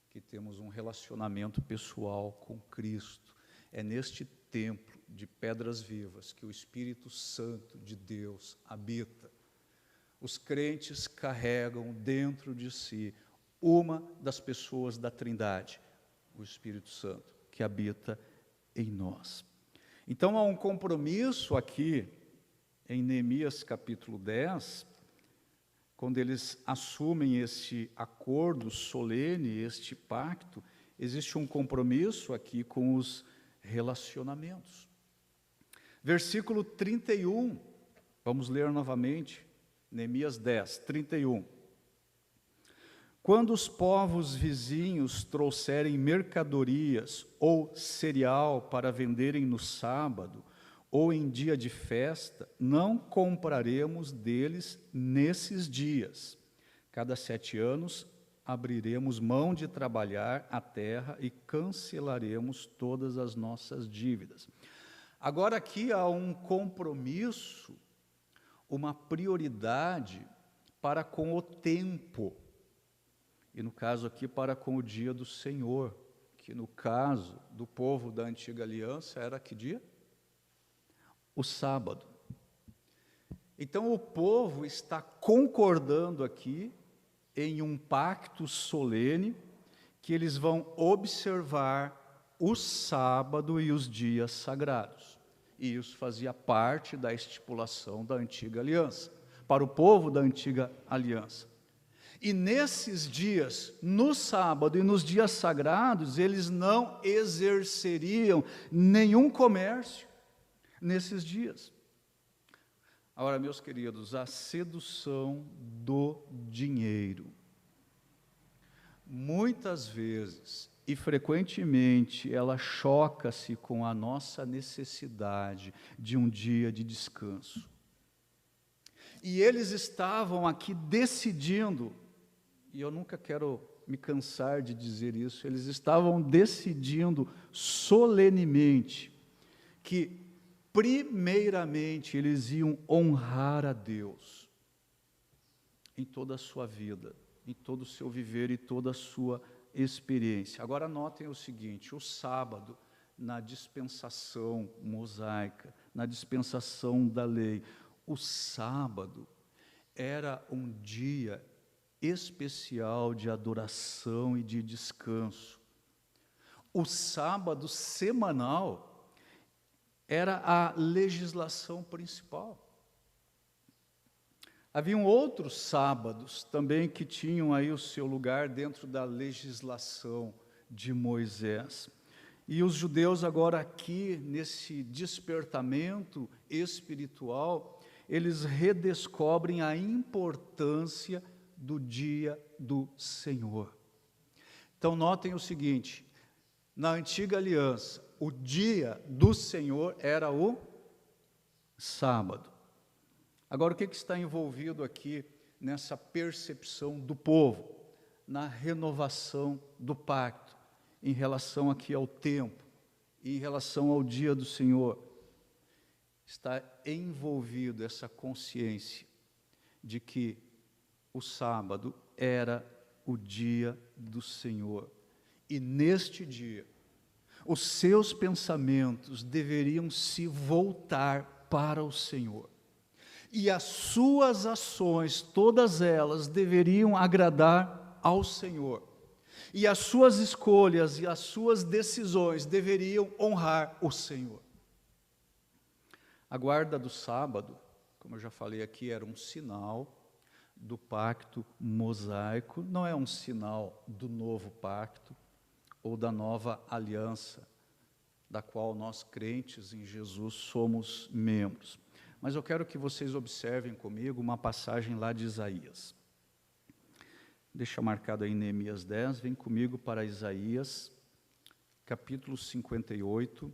que temos um relacionamento pessoal com Cristo. É neste templo de pedras vivas que o Espírito Santo de Deus habita. Os crentes carregam dentro de si uma das pessoas da Trindade, o Espírito Santo, que habita em nós. Então há um compromisso aqui em Neemias capítulo 10, quando eles assumem este acordo solene, este pacto, existe um compromisso aqui com os relacionamentos. Versículo 31, vamos ler novamente, Neemias 10, 31. Quando os povos vizinhos trouxerem mercadorias ou cereal para venderem no sábado ou em dia de festa, não compraremos deles nesses dias. Cada 7 anos abriremos mão de trabalhar a terra e cancelaremos todas as nossas dívidas. Agora aqui há um compromisso, uma prioridade para com o tempo. E no caso aqui, para com o dia do Senhor, que no caso do povo da antiga aliança era que dia? O sábado. Então o povo está concordando aqui em um pacto solene que eles vão observar o sábado e os dias sagrados. E isso fazia parte da estipulação da antiga aliança, para o povo da antiga aliança. E nesses dias, no sábado e nos dias sagrados, eles não exerceriam nenhum comércio nesses dias. Agora, meus queridos, a sedução do dinheiro, muitas vezes e frequentemente, ela choca-se com a nossa necessidade de um dia de descanso. E eles estavam aqui decidindo, e eu nunca quero me cansar de dizer isso, eles estavam decidindo solenemente que, primeiramente, eles iam honrar a Deus em toda a sua vida, em todo o seu viver e toda a sua experiência. Agora notem o seguinte, o sábado, na dispensação mosaica, na dispensação da lei, o sábado era um dia especial de adoração e de descanso. O sábado semanal era a legislação principal. Haviam outros sábados também que tinham aí o seu lugar dentro da legislação de Moisés. E os judeus agora aqui, nesse despertamento espiritual, eles redescobrem a importância do dia do Senhor. Então notem o seguinte, na antiga aliança, o dia do Senhor era o sábado. Agora, o que está envolvido aqui nessa percepção do povo, na renovação do pacto, em relação aqui ao tempo, em relação ao dia do Senhor? Está envolvido essa consciência de que o sábado era o dia do Senhor. E neste dia, os seus pensamentos deveriam se voltar para o Senhor. E as suas ações, todas elas, deveriam agradar ao Senhor. E as suas escolhas e as suas decisões deveriam honrar o Senhor. A guarda do sábado, como eu já falei aqui, era um sinal do pacto mosaico, não é um sinal do novo pacto ou da nova aliança, da qual nós crentes em Jesus somos membros. Mas eu quero que vocês observem comigo uma passagem lá de Isaías. Deixa marcado aí Neemias 10, vem comigo para Isaías, capítulo 58.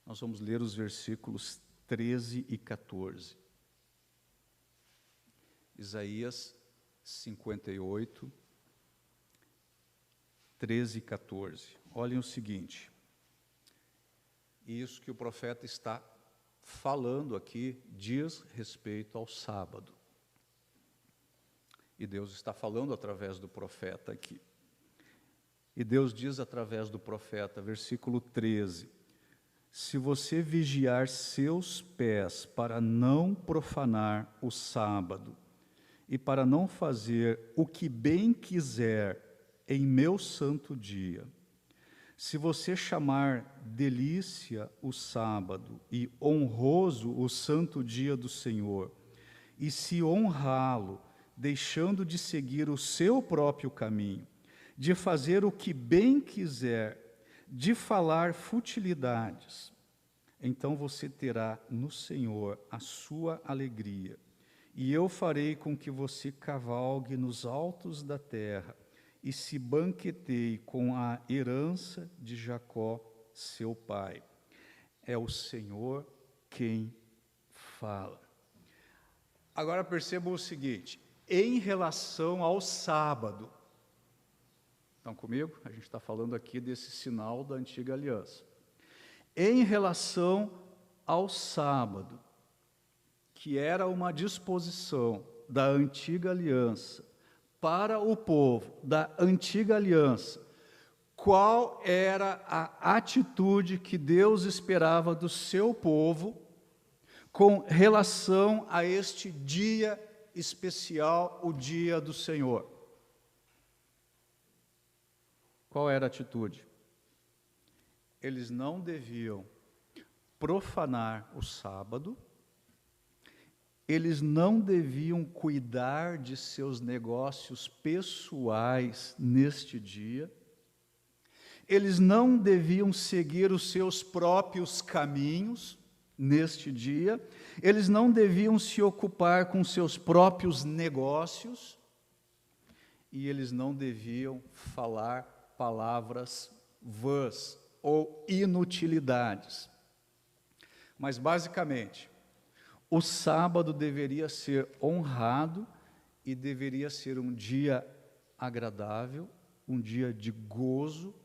Nós vamos ler os versículos 13 e 14. Isaías 58, 13 e 14. Olhem o seguinte. Isso que o profeta está falando aqui diz respeito ao sábado. E Deus está falando através do profeta aqui. E Deus diz através do profeta, versículo 13: se você vigiar seus pés para não profanar o sábado e para não fazer o que bem quiser em meu santo dia, se você chamar delícia o sábado e honroso o santo dia do Senhor, e se honrá-lo, deixando de seguir o seu próprio caminho, de fazer o que bem quiser, de falar futilidades, então você terá no Senhor a sua alegria, e eu farei com que você cavalgue nos altos da terra, e se banqueteie com a herança de Jacó, seu pai. É o Senhor quem fala. Agora percebam o seguinte, em relação ao sábado, estão comigo? A gente está falando aqui desse sinal da antiga aliança. Em relação ao sábado, que era uma disposição da antiga aliança, para o povo da antiga aliança, qual era a atitude que Deus esperava do seu povo com relação a este dia especial, o dia do Senhor? Qual era a atitude? Eles não deviam profanar o sábado, eles não deviam cuidar de seus negócios pessoais neste dia, eles não deviam seguir os seus próprios caminhos neste dia, eles não deviam se ocupar com seus próprios negócios, e eles não deviam falar palavras vãs ou inutilidades. Mas, basicamente, o sábado deveria ser honrado e deveria ser um dia agradável, um dia de gozo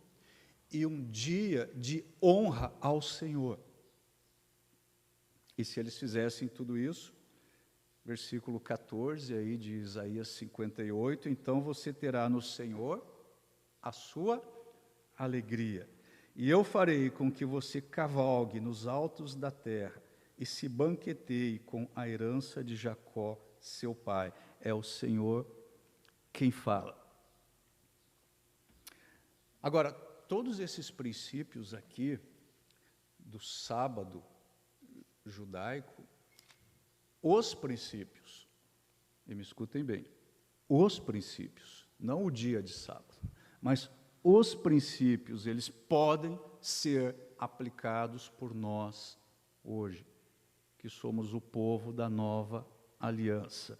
e um dia de honra ao Senhor. E se eles fizessem tudo isso, versículo 14 aí de Isaías 58, então você terá no Senhor a sua alegria. E eu farei com que você cavalgue nos altos da terra e se banqueteie com a herança de Jacó, seu pai. É o Senhor quem fala. Agora, todos esses princípios aqui do sábado judaico, os princípios, e me escutem bem, os princípios, não o dia de sábado, mas os princípios, eles podem ser aplicados por nós hoje. que somos o povo da nova aliança.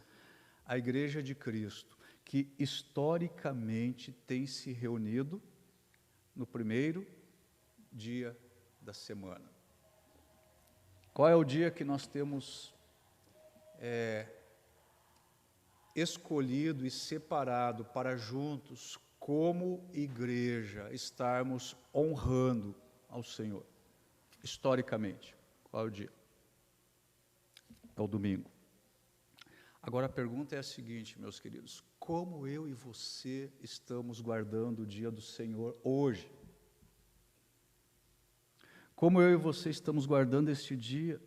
A Igreja de Cristo, que historicamente tem se reunido no primeiro dia da semana. Qual é o dia que nós temos escolhido e separado para juntos, como igreja, estarmos honrando ao Senhor? Historicamente, qual é o dia? É o domingo. Agora a pergunta é a seguinte, meus queridos: como eu e você estamos guardando o dia do Senhor hoje? Como eu e você estamos guardando este dia?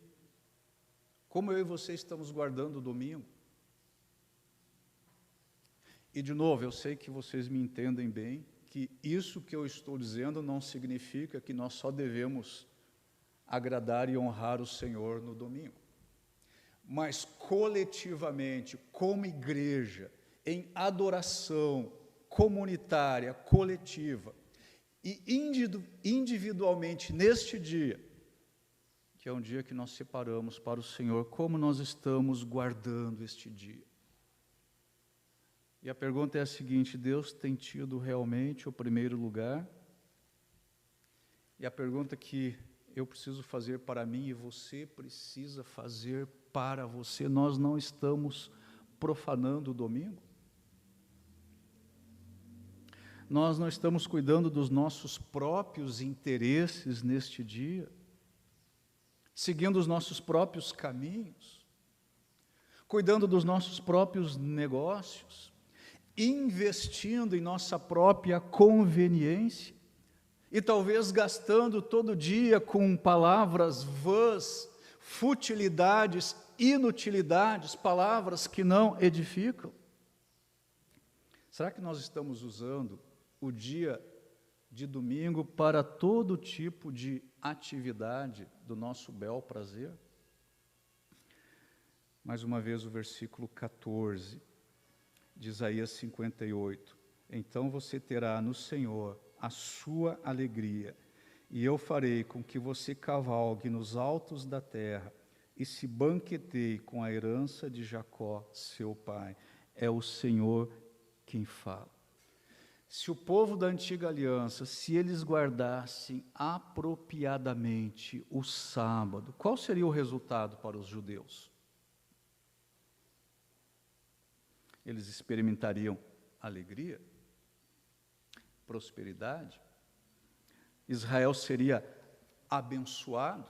Como eu e você estamos guardando o domingo? E de novo, eu sei que vocês me entendem bem, que isso que eu estou dizendo não significa que nós só devemos agradar e honrar o Senhor no domingo. Mas coletivamente, como igreja, em adoração comunitária, coletiva, e individualmente neste dia, que é um dia que nós separamos para o Senhor, como nós estamos guardando este dia? E a pergunta é a seguinte: Deus tem tido realmente o primeiro lugar? E a pergunta que eu preciso fazer para mim e você precisa fazer para você: nós não estamos profanando o domingo? Nós não estamos cuidando dos nossos próprios interesses neste dia? Seguindo os nossos próprios caminhos? Cuidando dos nossos próprios negócios? Investindo em nossa própria conveniência? E talvez gastando todo dia com palavras vãs, futilidades, inutilidades, palavras que não edificam? Será que nós estamos usando o dia de domingo para todo tipo de atividade do nosso bel prazer? Mais uma vez o versículo 14 de Isaías 58. Então você terá no Senhor a sua alegria, e eu farei com que você cavalgue nos altos da terra e se banqueteie com a herança de Jacó, seu pai. É o Senhor quem fala. Se o povo da antiga aliança, se eles guardassem apropriadamente o sábado, qual seria o resultado para os judeus? Eles experimentariam alegria, prosperidade, Israel seria abençoado,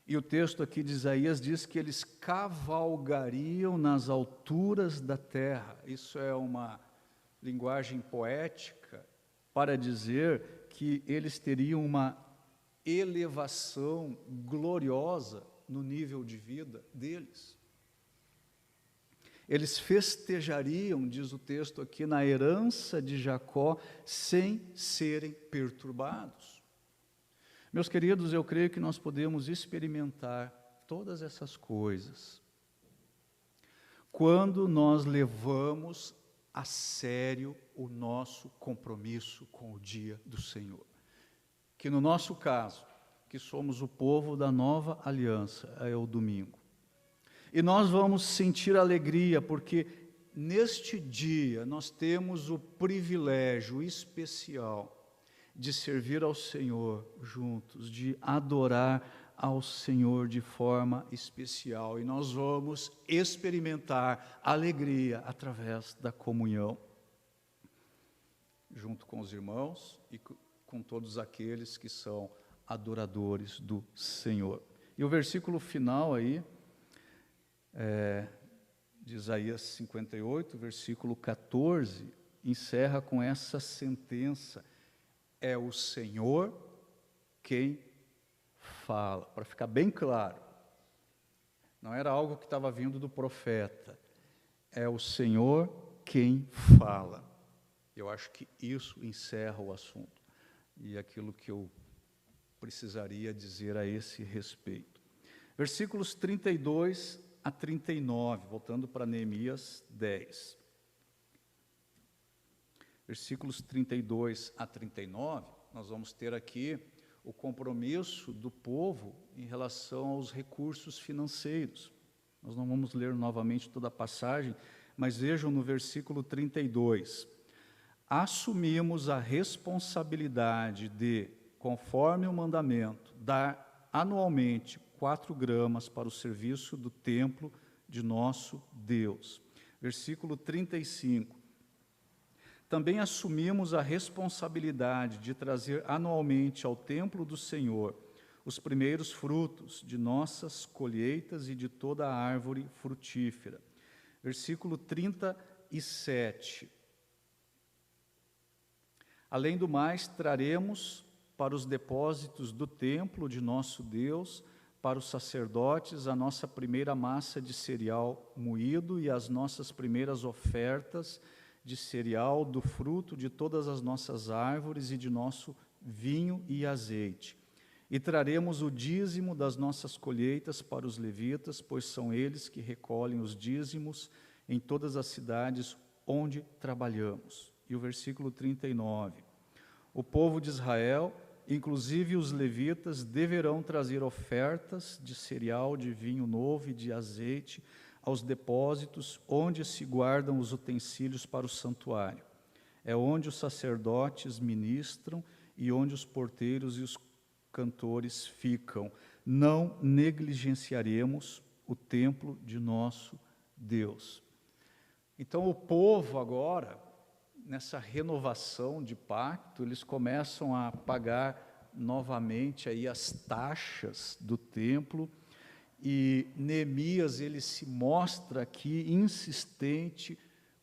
e o texto aqui de Isaías diz que eles cavalgariam nas alturas da terra. Isso é uma linguagem poética para dizer que eles teriam uma elevação gloriosa no nível de vida deles. Eles festejariam, diz o texto aqui, na herança de Jacó, sem serem perturbados. Meus queridos, eu creio que nós podemos experimentar todas essas coisas quando nós levamos a sério o nosso compromisso com o dia do Senhor. Que no nosso caso, que somos o povo da nova aliança, é o domingo. E nós vamos sentir alegria, porque neste dia nós temos o privilégio especial de servir ao Senhor juntos, de adorar ao Senhor de forma especial. E nós vamos experimentar alegria através da comunhão, junto com os irmãos e com todos aqueles que são adoradores do Senhor. E o versículo final aí, de Isaías 58, versículo 14, encerra com essa sentença: é o Senhor quem fala. Para ficar bem claro, não era algo que estava vindo do profeta, é o Senhor quem fala. Eu acho que isso encerra o assunto e aquilo que eu precisaria dizer a esse respeito. Versículos 32 a 39, voltando para Neemias 10. Versículos 32 a 39, nós vamos ter aqui o compromisso do povo em relação aos recursos financeiros. Nós não vamos ler novamente toda a passagem, mas vejam no versículo 32. Assumimos a responsabilidade de, conforme o mandamento, dar anualmente 4 gramas para o serviço do templo de nosso Deus. Versículo 35. Também assumimos a responsabilidade de trazer anualmente ao templo do Senhor os primeiros frutos de nossas colheitas e de toda a árvore frutífera. Versículo 37. Além do mais, traremos para os depósitos do templo de nosso Deus, para os sacerdotes, a nossa primeira massa de cereal moído e as nossas primeiras ofertas de cereal, do fruto de todas as nossas árvores e de nosso vinho e azeite. E traremos o dízimo das nossas colheitas para os levitas, pois são eles que recolhem os dízimos em todas as cidades onde trabalhamos. E o versículo 39. O povo de Israel, inclusive os levitas, deverão trazer ofertas de cereal, de vinho novo e de azeite aos depósitos onde se guardam os utensílios para o santuário. É onde os sacerdotes ministram e onde os porteiros e os cantores ficam. Não negligenciaremos o templo de nosso Deus. Então o povo agora, nessa renovação de pacto, eles começam a pagar novamente aí as taxas do templo, e Neemias ele se mostra aqui insistente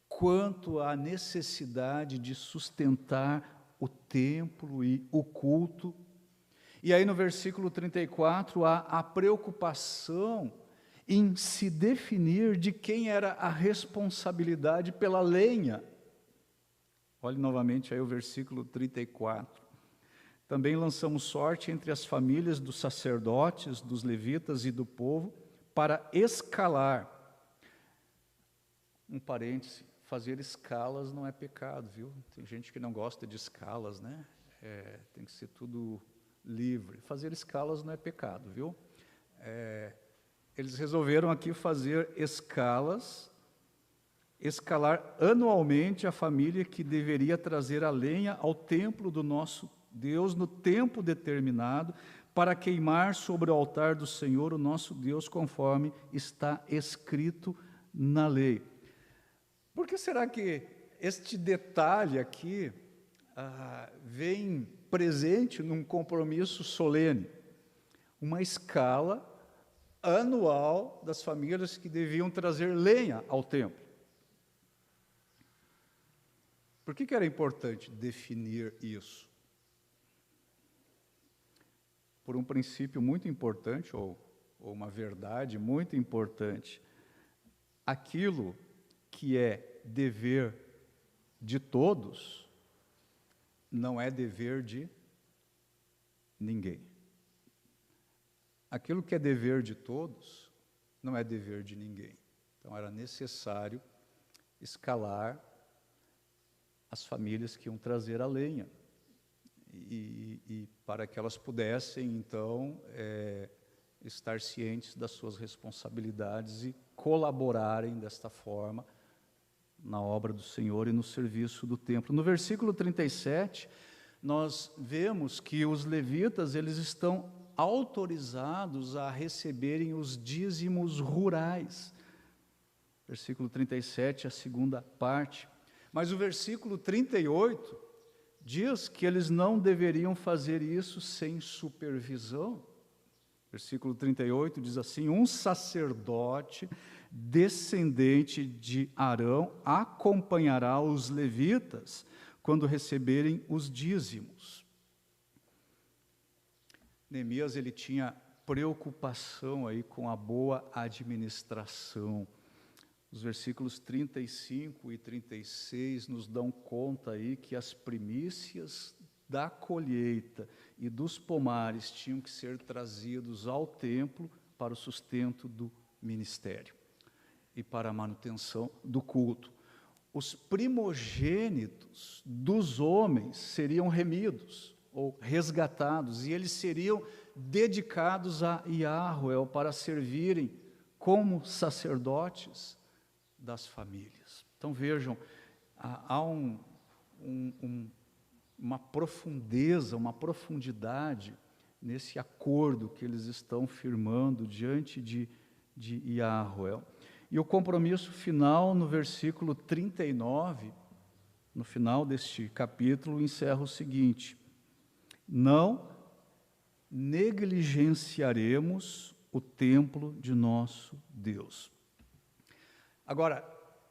quanto à necessidade de sustentar o templo e o culto. E aí no versículo 34 há a preocupação em se definir de quem era a responsabilidade pela lenha. Olhe novamente aí o versículo 34. Também lançamos sorte entre as famílias dos sacerdotes, dos levitas e do povo, para escalar. Um parêntese, fazer escalas não é pecado, viu? Tem gente que não gosta de escalas, né? Tem que ser tudo livre. Fazer escalas não é pecado, viu? Eles resolveram aqui fazer escalar anualmente a família que deveria trazer a lenha ao templo do nosso Deus no tempo determinado, para queimar sobre o altar do Senhor, o nosso Deus, conforme está escrito na lei. Por que será que este detalhe aqui vem presente num compromisso solene? Uma escala anual das famílias que deviam trazer lenha ao templo. Por que era importante definir isso? Por um princípio muito importante, ou uma verdade muito importante. Aquilo que é dever de todos, não é dever de ninguém. Aquilo que é dever de todos, não é dever de ninguém. Então era necessário escalar as famílias que iam trazer a lenha. E para que elas pudessem, então, estar cientes das suas responsabilidades e colaborarem desta forma na obra do Senhor e no serviço do templo. No versículo 37, nós vemos que os levitas, eles estão autorizados a receberem os dízimos rurais. Versículo 37, a segunda parte. Mas o versículo 38 diz que eles não deveriam fazer isso sem supervisão. Versículo 38 diz assim: um sacerdote descendente de Arão acompanhará os levitas quando receberem os dízimos. Neemias, ele tinha preocupação aí com a boa administração. Os versículos 35 e 36 nos dão conta aí que as primícias da colheita e dos pomares tinham que ser trazidos ao templo para o sustento do ministério e para a manutenção do culto. Os primogênitos dos homens seriam remidos, ou resgatados, e eles seriam dedicados a Yahweh para servirem como sacerdotes das famílias. Então vejam, há uma profundeza, uma profundidade nesse acordo que eles estão firmando diante de Yahweh. E o compromisso final, no versículo 39, no final deste capítulo, encerra o seguinte: não negligenciaremos o templo de nosso Deus. Agora,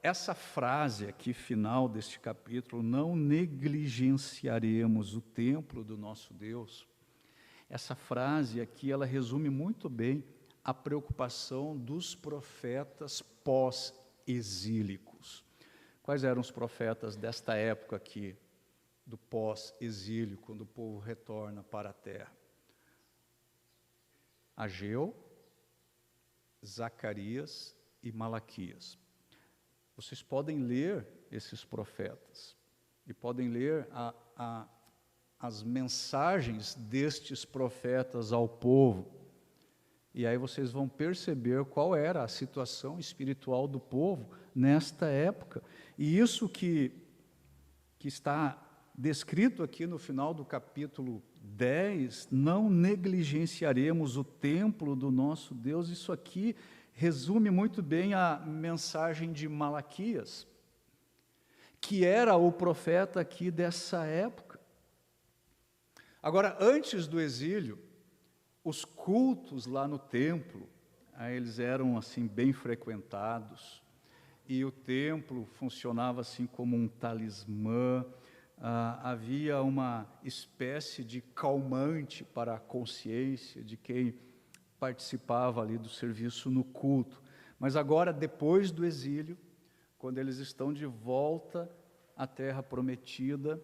essa frase aqui, final deste capítulo, não negligenciaremos o templo do nosso Deus, essa frase aqui, ela resume muito bem a preocupação dos profetas pós-exílicos. Quais eram os profetas desta época aqui, do pós-exílio, quando o povo retorna para a terra? Ageu, Zacarias e Malaquias. Vocês podem ler esses profetas e podem ler as mensagens destes profetas ao povo, e aí vocês vão perceber qual era a situação espiritual do povo nesta época. E isso que está descrito aqui no final do capítulo 10, não negligenciaremos o templo do nosso Deus, isso aqui resume muito bem a mensagem de Malaquias, que era o profeta aqui dessa época. Agora, antes do exílio, os cultos lá no templo, eles eram assim bem frequentados, e o templo funcionava assim como um talismã, havia uma espécie de calmante para a consciência de quem participava ali do serviço no culto. Mas agora, depois do exílio, quando eles estão de volta à terra prometida,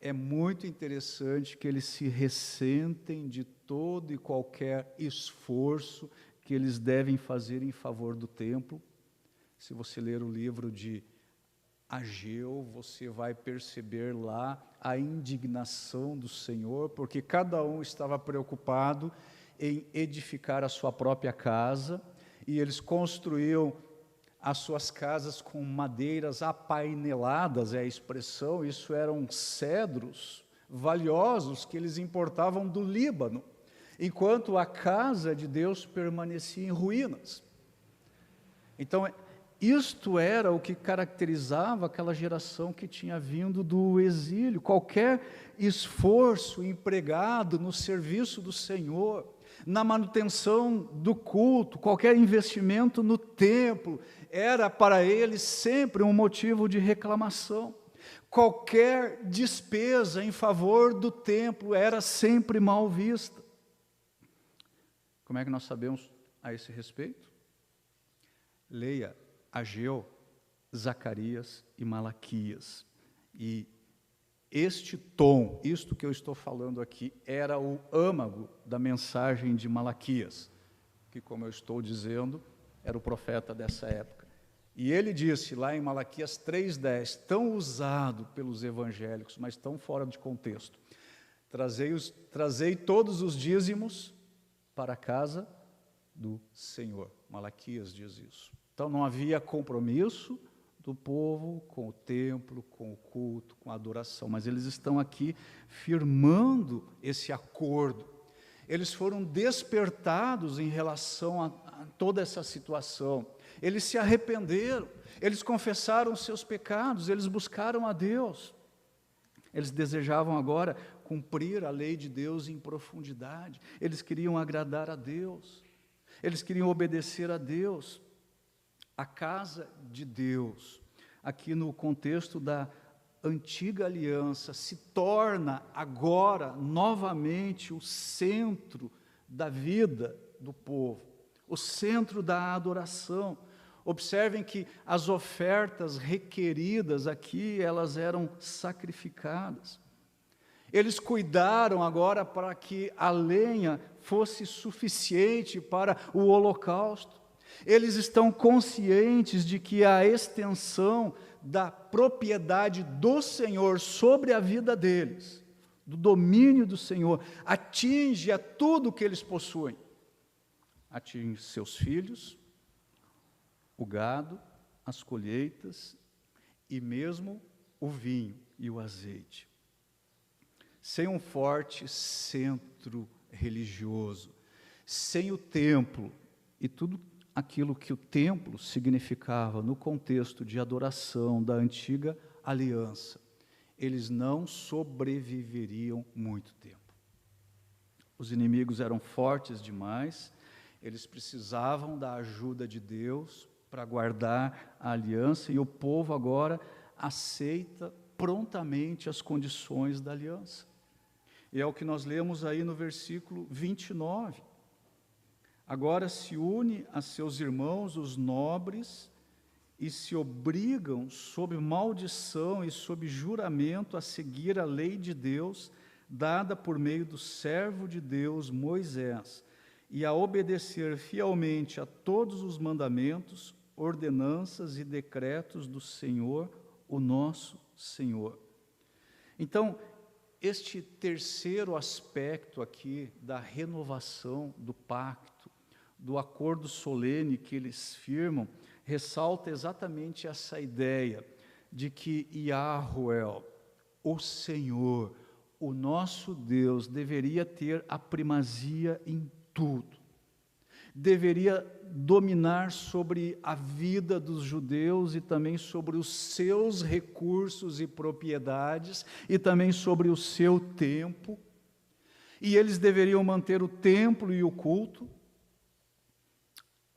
é muito interessante que eles se ressentem de todo e qualquer esforço que eles devem fazer em favor do templo. Se você ler o livro de Ageu, você vai perceber lá a indignação do Senhor, porque cada um estava preocupado em edificar a sua própria casa, e eles construíam as suas casas com madeiras apaineladas, é a expressão, isso eram cedros valiosos que eles importavam do Líbano, enquanto a casa de Deus permanecia em ruínas. Então, isto era o que caracterizava aquela geração que tinha vindo do exílio. Qualquer esforço empregado no serviço do Senhor, na manutenção do culto, qualquer investimento no templo, era para eles sempre um motivo de reclamação. Qualquer despesa em favor do templo era sempre mal vista. Como é que nós sabemos a esse respeito? Leia Ageu, Zacarias e Malaquias. E este tom, isto que eu estou falando aqui, era o âmago da mensagem de Malaquias, que, como eu estou dizendo, era o profeta dessa época. E ele disse lá em Malaquias 3,10, tão usado pelos evangélicos, mas tão fora de contexto: trazei todos os dízimos para a casa do Senhor. Malaquias diz isso. Então não havia compromisso do povo com o templo, com o culto, com a adoração, mas eles estão aqui firmando esse acordo. Eles foram despertados em relação a toda essa situação. Eles se arrependeram, eles confessaram seus pecados, eles buscaram a Deus. Eles desejavam agora cumprir a lei de Deus em profundidade. Eles queriam agradar a Deus, eles queriam obedecer a Deus. A casa de Deus, aqui no contexto da antiga aliança, se torna agora novamente o centro da vida do povo, o centro da adoração. Observem que as ofertas requeridas aqui, elas eram sacrificadas. Eles cuidaram agora para que a lenha fosse suficiente para o holocausto. Eles estão conscientes de que a extensão da propriedade do Senhor sobre a vida deles do domínio do Senhor, atinge a tudo que eles possuem. Atinge seus filhos, o gado, as colheitas e mesmo o vinho e o azeite. Sem um forte centro religioso, sem o templo e tudo aquilo que o templo significava no contexto de adoração da antiga aliança, eles não sobreviveriam muito tempo. Os inimigos eram fortes demais, eles precisavam da ajuda de Deus para guardar a aliança, e o povo agora aceita prontamente as condições da aliança. E é o que nós lemos aí no versículo 29. Agora se une a seus irmãos, os nobres, e se obrigam, sob maldição e sob juramento, a seguir a lei de Deus, dada por meio do servo de Deus, Moisés, e a obedecer fielmente a todos os mandamentos, ordenanças e decretos do Senhor, o nosso Senhor. Então, este terceiro aspecto aqui da renovação do pacto, do acordo solene que eles firmam, ressalta exatamente essa ideia de que Yahweh, o Senhor, o nosso Deus, deveria ter a primazia em tudo. Deveria dominar sobre a vida dos judeus e também sobre os seus recursos e propriedades e também sobre o seu tempo. E eles deveriam manter o templo e o culto.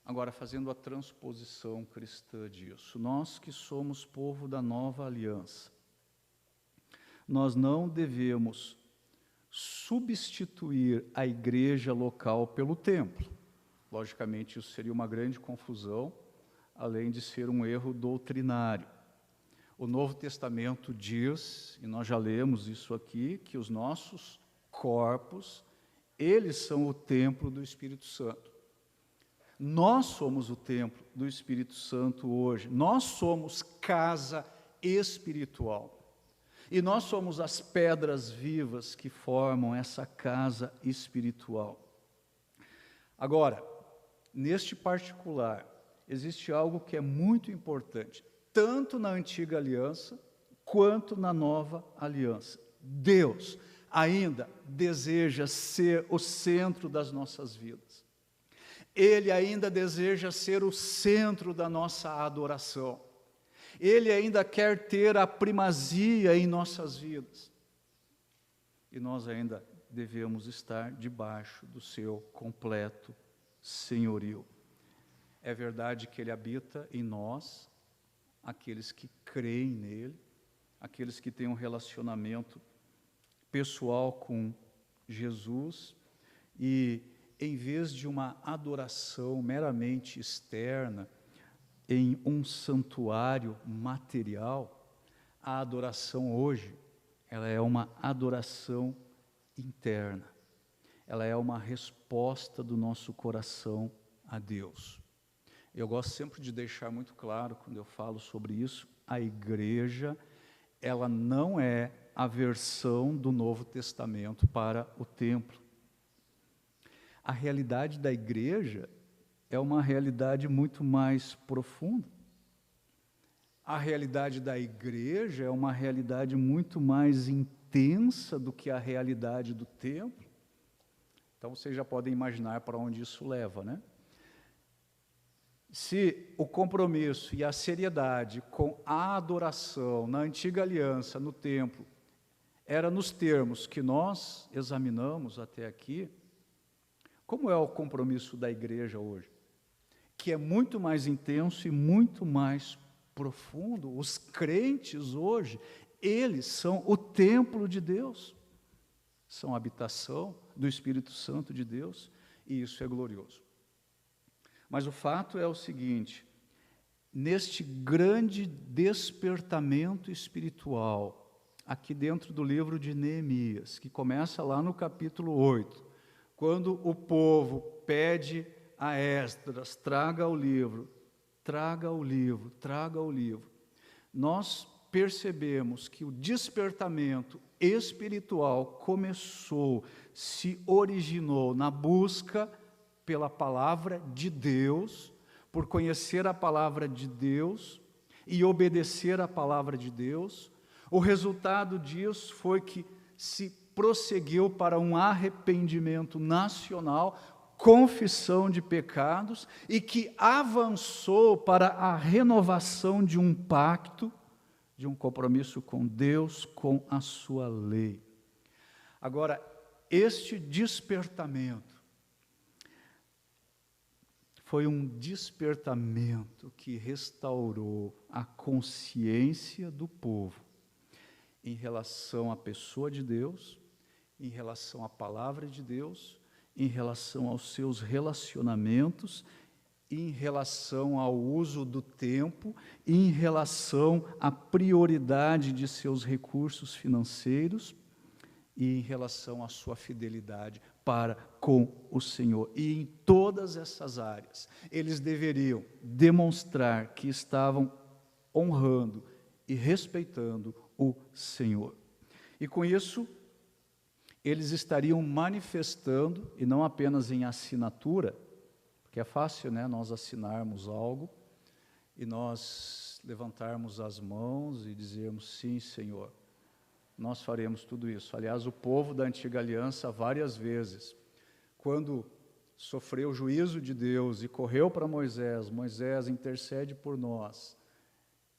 Agora, fazendo a transposição cristã disso, nós que somos povo da nova aliança, nós não devemos substituir a igreja local pelo templo. Logicamente, isso seria uma grande confusão, além de ser um erro doutrinário. O Novo Testamento diz, e nós já lemos isso aqui, que os nossos corpos, eles são o templo do Espírito Santo. Nós somos o templo do Espírito Santo hoje. Nós somos casa espiritual. E nós somos as pedras vivas que formam essa casa espiritual. Agora, neste particular, existe algo que é muito importante, tanto na antiga aliança, quanto na nova aliança. Deus ainda deseja ser o centro das nossas vidas. Ele ainda deseja ser o centro da nossa adoração. Ele ainda quer ter a primazia em nossas vidas. E nós ainda devemos estar debaixo do seu completo senhorio. É verdade que Ele habita em nós, aqueles que creem nele, aqueles que têm um relacionamento pessoal com Jesus, e em vez de uma adoração meramente externa, em um santuário material, a adoração hoje, ela é uma adoração interna. Ela é uma resposta do nosso coração a Deus. Eu gosto sempre de deixar muito claro, quando eu falo sobre isso, a igreja, ela não é a versão do Novo Testamento para o templo. A realidade da igreja é uma realidade muito mais profunda. A realidade da igreja é uma realidade muito mais intensa do que a realidade do templo. Então, vocês já podem imaginar para onde isso leva, né? Se o compromisso e a seriedade com a adoração na antiga aliança, no templo, era nos termos que nós examinamos até aqui, como é o compromisso da igreja hoje? Que é muito mais intenso e muito mais profundo. Os crentes hoje, eles são o templo de Deus, são a habitação do Espírito Santo de Deus, e isso é glorioso. Mas o fato é o seguinte: neste grande despertamento espiritual, aqui dentro do livro de Neemias, que começa lá no capítulo 8, quando o povo pede a Esdras, traga o livro, traga o livro, traga o livro. Nós percebemos que o despertamento espiritual começou, se originou na busca pela palavra de Deus, por conhecer a palavra de Deus e obedecer a palavra de Deus, o resultado disso foi que se prosseguiu para um arrependimento nacional, confissão de pecados, e que avançou para a renovação de um pacto, de um compromisso com Deus, com a sua lei. Agora, este despertamento foi um despertamento que restaurou a consciência do povo em relação à pessoa de Deus, em relação à palavra de Deus, em relação aos seus relacionamentos, em relação ao uso do tempo, em relação à prioridade de seus recursos financeiros e em relação à sua fidelidade para com o Senhor. E em todas essas áreas, eles deveriam demonstrar que estavam honrando e respeitando o Senhor. E com isso, eles estariam manifestando, e não apenas em assinatura, porque é fácil, né, nós assinarmos algo e nós levantarmos as mãos e dizermos, sim, Senhor, nós faremos tudo isso. Aliás, o povo da antiga aliança, várias vezes, quando sofreu o juízo de Deus e correu para Moisés, Moisés intercede por nós,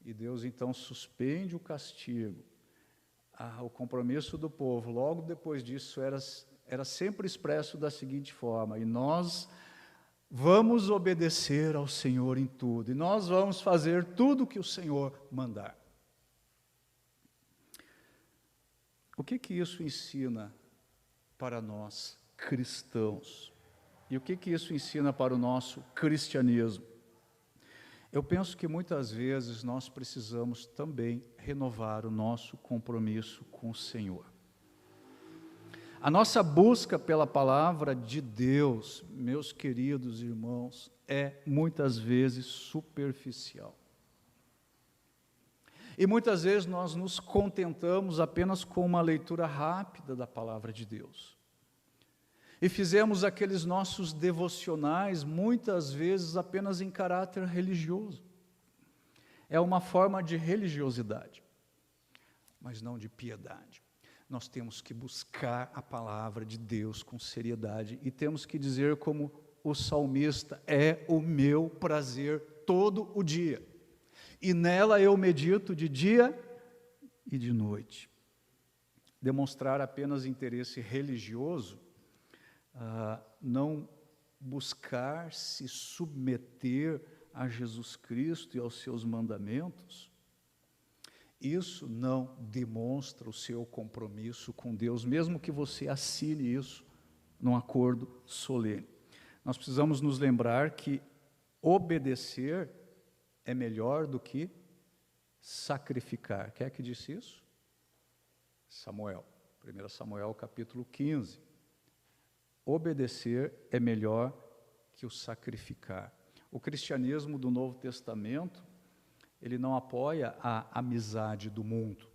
e Deus então suspende o castigo. O compromisso do povo, logo depois disso, era sempre expresso da seguinte forma, e nós vamos obedecer ao Senhor em tudo, e nós vamos fazer tudo o que o Senhor mandar. O que isso ensina para nós, cristãos? E o que isso ensina para o nosso cristianismo? Eu penso que muitas vezes nós precisamos também renovar o nosso compromisso com o Senhor. A nossa busca pela palavra de Deus, meus queridos irmãos, é muitas vezes superficial. E muitas vezes nós nos contentamos apenas com uma leitura rápida da palavra de Deus. E fizemos aqueles nossos devocionais, muitas vezes apenas em caráter religioso. É uma forma de religiosidade, mas não de piedade. Nós temos que buscar a palavra de Deus com seriedade e temos que dizer como o salmista, é o meu prazer todo o dia, e nela eu medito de dia e de noite. Demonstrar apenas interesse religioso, não buscar se submeter a Jesus Cristo e aos seus mandamentos, isso não demonstra o seu compromisso com Deus, mesmo que você assine isso num acordo solene. Nós precisamos nos lembrar que obedecer é melhor do que sacrificar. Quem é que disse isso? Samuel, 1 Samuel capítulo 15. Obedecer é melhor que o sacrificar. O cristianismo do Novo Testamento, ele não apoia a amizade do mundo.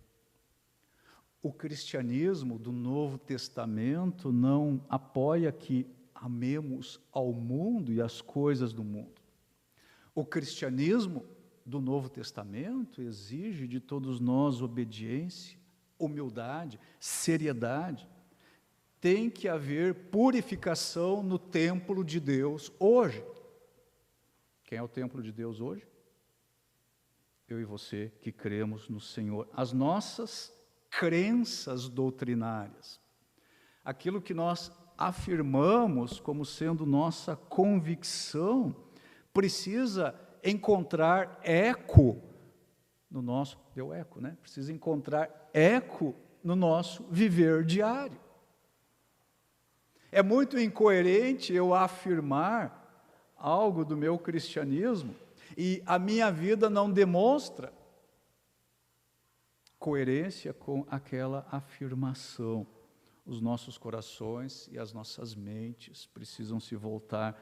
O cristianismo do Novo Testamento não apoia que amemos ao mundo e as coisas do mundo. O cristianismo do Novo Testamento exige de todos nós obediência, humildade, seriedade. Tem que haver purificação no templo de Deus hoje. Quem é o templo de Deus hoje? Eu e você que cremos no Senhor. As nossas crenças doutrinárias, aquilo que nós afirmamos como sendo nossa convicção, precisa encontrar eco no nosso, deu eco, né? Precisa encontrar eco no nosso viver diário. É muito incoerente eu afirmar algo do meu cristianismo e a minha vida não demonstra coerência com aquela afirmação. Os nossos corações e as nossas mentes precisam se voltar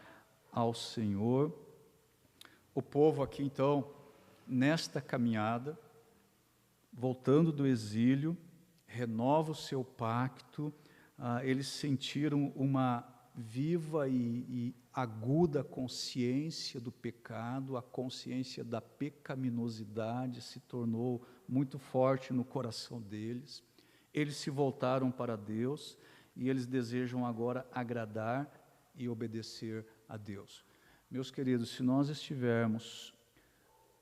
ao Senhor. O povo aqui, então, nesta caminhada, voltando do exílio, renova o seu pacto, eles sentiram uma viva e aguda consciência do pecado, a consciência da pecaminosidade se tornou muito forte no coração deles. Eles se voltaram para Deus e eles desejam agora agradar e obedecer a Deus. Meus queridos, se nós estivermos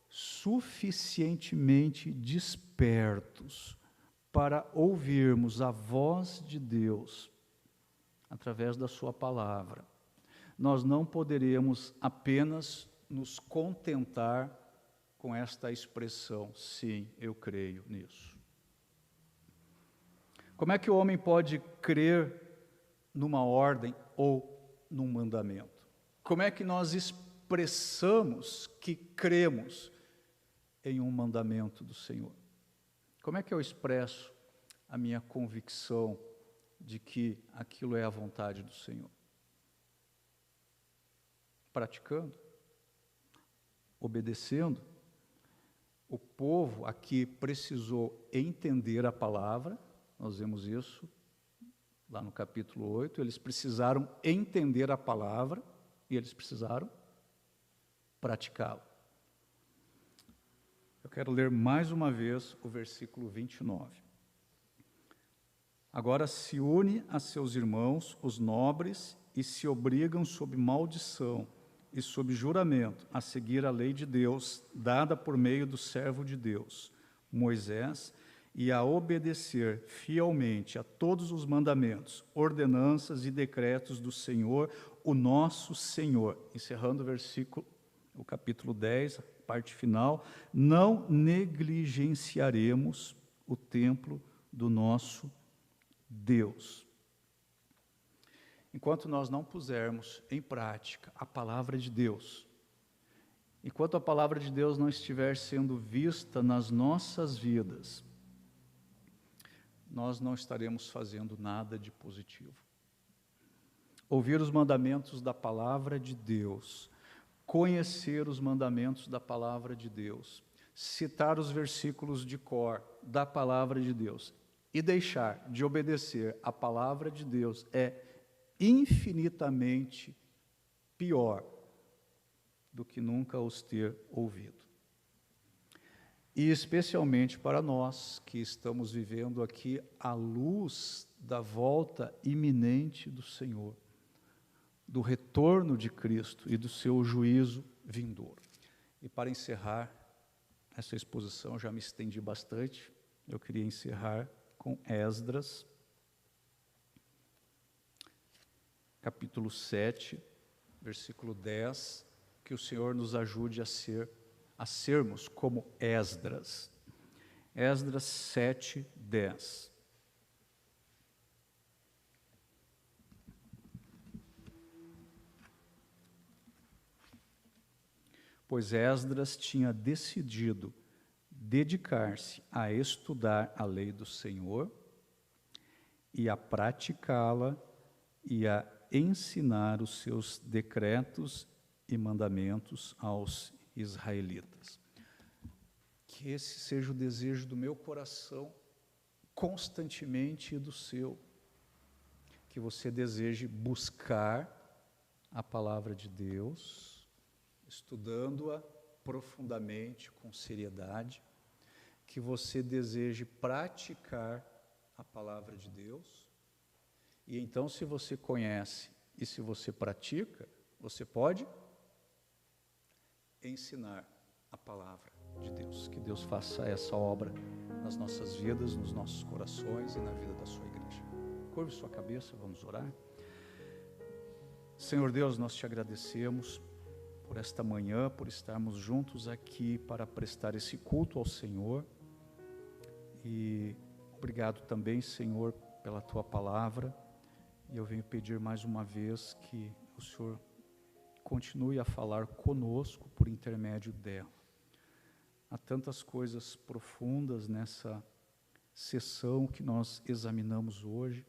suficientemente despertos para ouvirmos a voz de Deus através da sua palavra, nós não poderemos apenas nos contentar com esta expressão, sim, eu creio nisso. Como é que o homem pode crer numa ordem ou num mandamento? Como é que nós expressamos que cremos em um mandamento do Senhor? Como é que eu expresso a minha convicção de que aquilo é a vontade do Senhor? Praticando, obedecendo. O povo aqui precisou entender a palavra, nós vemos isso lá no capítulo 8, eles precisaram entender a palavra e eles precisaram praticá-la. Eu quero ler mais uma vez o versículo 29. Agora se une a seus irmãos, os nobres, e se obrigam sob maldição e sob juramento a seguir a lei de Deus, dada por meio do servo de Deus, Moisés, e a obedecer fielmente a todos os mandamentos, ordenanças e decretos do Senhor, o nosso Senhor. Encerrando o capítulo 10, a parte final, não negligenciaremos o templo do nosso Deus. Enquanto nós não pusermos em prática a palavra de Deus, enquanto a palavra de Deus não estiver sendo vista nas nossas vidas, nós não estaremos fazendo nada de positivo. Ouvir os mandamentos da palavra de Deus, conhecer os mandamentos da palavra de Deus, citar os versículos de cor da palavra de Deus e deixar de obedecer a palavra de Deus é infinitamente pior do que nunca os ter ouvido. E especialmente para nós que estamos vivendo aqui à luz da volta iminente do Senhor, do retorno de Cristo e do seu juízo vindouro. E para encerrar essa exposição, já me estendi bastante, eu queria encerrar com Esdras, capítulo 7, versículo 10, que o Senhor nos ajude a sermos como Esdras. Esdras 7, 10. Pois Esdras tinha decidido dedicar-se a estudar a lei do Senhor e a praticá-la e a ensinar os seus decretos e mandamentos aos israelitas. Que esse seja o desejo do meu coração constantemente e do seu. Que você deseje buscar a palavra de Deus, estudando-a profundamente, com seriedade. Que você deseje praticar a palavra de Deus. E então, se você conhece e se você pratica, você pode ensinar a palavra de Deus. Que Deus faça essa obra nas nossas vidas, nos nossos corações e na vida da sua igreja. Curve sua cabeça, vamos orar. Senhor Deus, nós te agradecemos por esta manhã, por estarmos juntos aqui para prestar esse culto ao Senhor. E obrigado também, Senhor, pela tua palavra. E eu venho pedir mais uma vez que o Senhor continue a falar conosco por intermédio dela. Há tantas coisas profundas nessa sessão que nós examinamos hoje.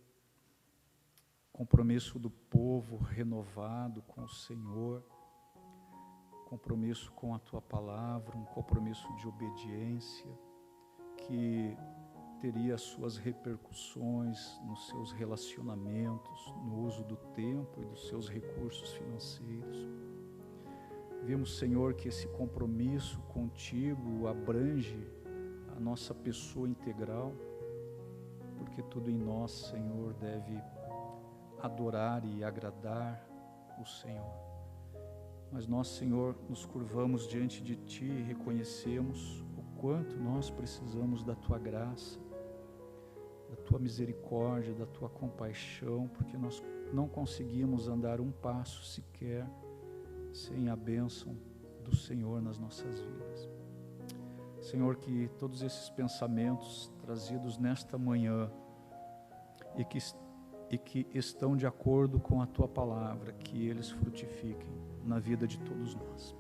Compromisso do povo renovado com o Senhor, compromisso com a tua palavra, um compromisso de obediência, que que teria as suas repercussões nos seus relacionamentos, no uso do tempo e dos seus recursos financeiros. Vemos, Senhor, que esse compromisso contigo abrange a nossa pessoa integral, porque tudo em nós, Senhor, deve adorar e agradar o Senhor. Mas nós, Senhor, nos curvamos diante de Ti e reconhecemos o quanto nós precisamos da Tua graça, da Tua misericórdia, da Tua compaixão, porque nós não conseguimos andar um passo sequer sem a bênção do Senhor nas nossas vidas. Senhor, que todos esses pensamentos trazidos nesta manhã e que estão de acordo com a Tua palavra, que eles frutifiquem na vida de todos nós.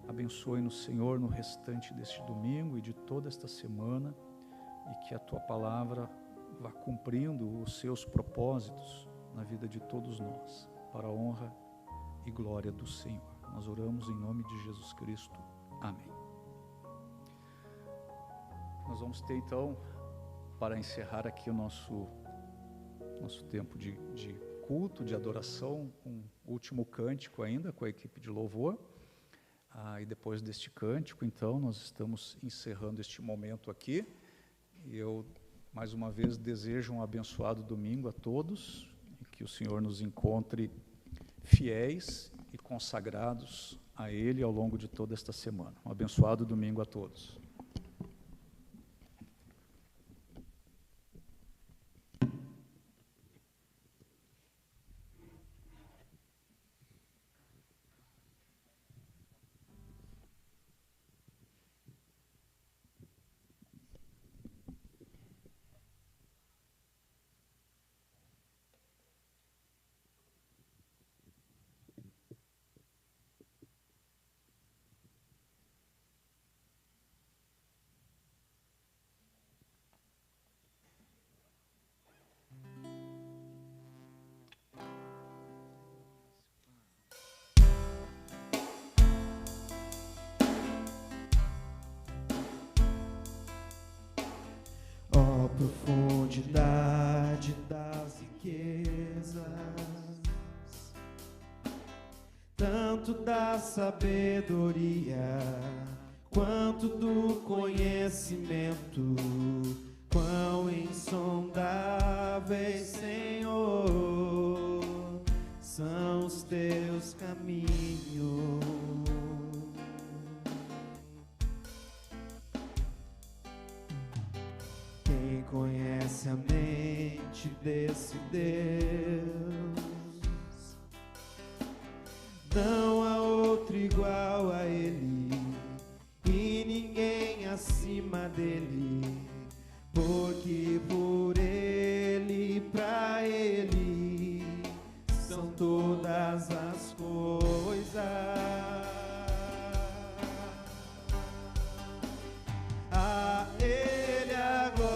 Abençoe-nos, Senhor, no restante deste domingo e de toda esta semana, e que a Tua palavra vá cumprindo os seus propósitos na vida de todos nós, para a honra e glória do Senhor. Nós oramos em nome de Jesus Cristo. Amém. Nós vamos ter então, para encerrar aqui o nosso tempo de culto, de adoração, um último cântico ainda com a equipe de louvor. E depois deste cântico, então, nós estamos encerrando este momento aqui. E eu, mais uma vez, desejo um abençoado domingo a todos, e que o Senhor nos encontre fiéis e consagrados a Ele ao longo de toda esta semana. Um abençoado domingo a todos. Profundidade das riquezas, tanto da sabedoria quanto do conhecimento, quão insondáveis, Senhor, são os teus caminhos. Quem conhece a mente desse Deus? Não há outro igual a Ele, e ninguém acima dele, porque por Ele, pra Ele, são todas as coisas. A Ele a glória,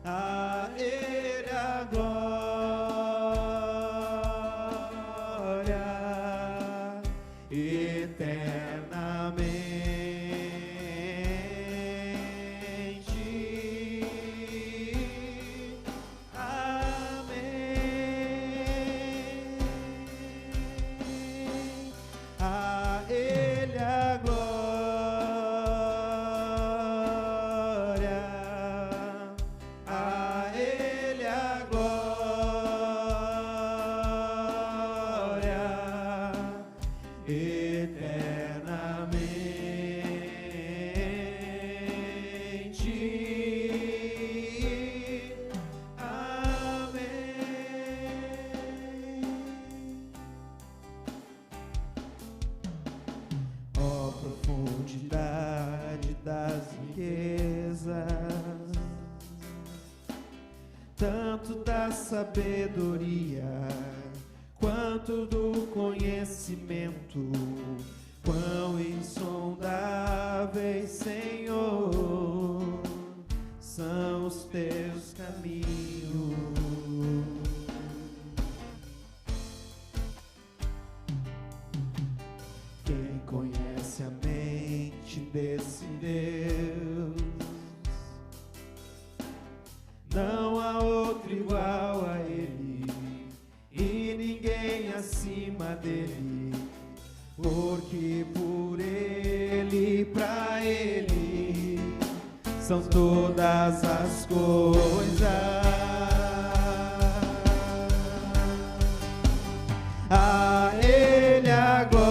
a Ele a glória, eternamente. Amém. A Ele a glória, a Ele a glória, eternamente. Amém. Ó profundidade das riquezas, tanto da sabedoria quanto do conhecimento, quão insondáveis, Senhor, são os teus caminhos. Quem conhece esse Deus. Não há outro igual a Ele, e ninguém acima dele, porque por Ele, pra Ele, são todas as coisas. A Ele a glória,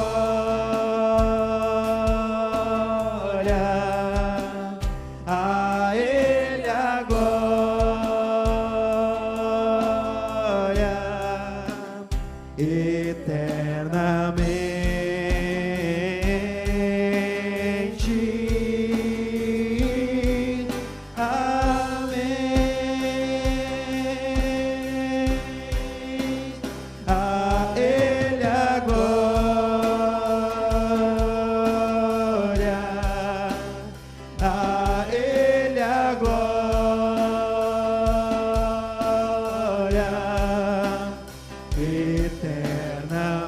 a Ele a glória, eternamente. Amém. A Ele a glória, a Ele a glória, eternamente.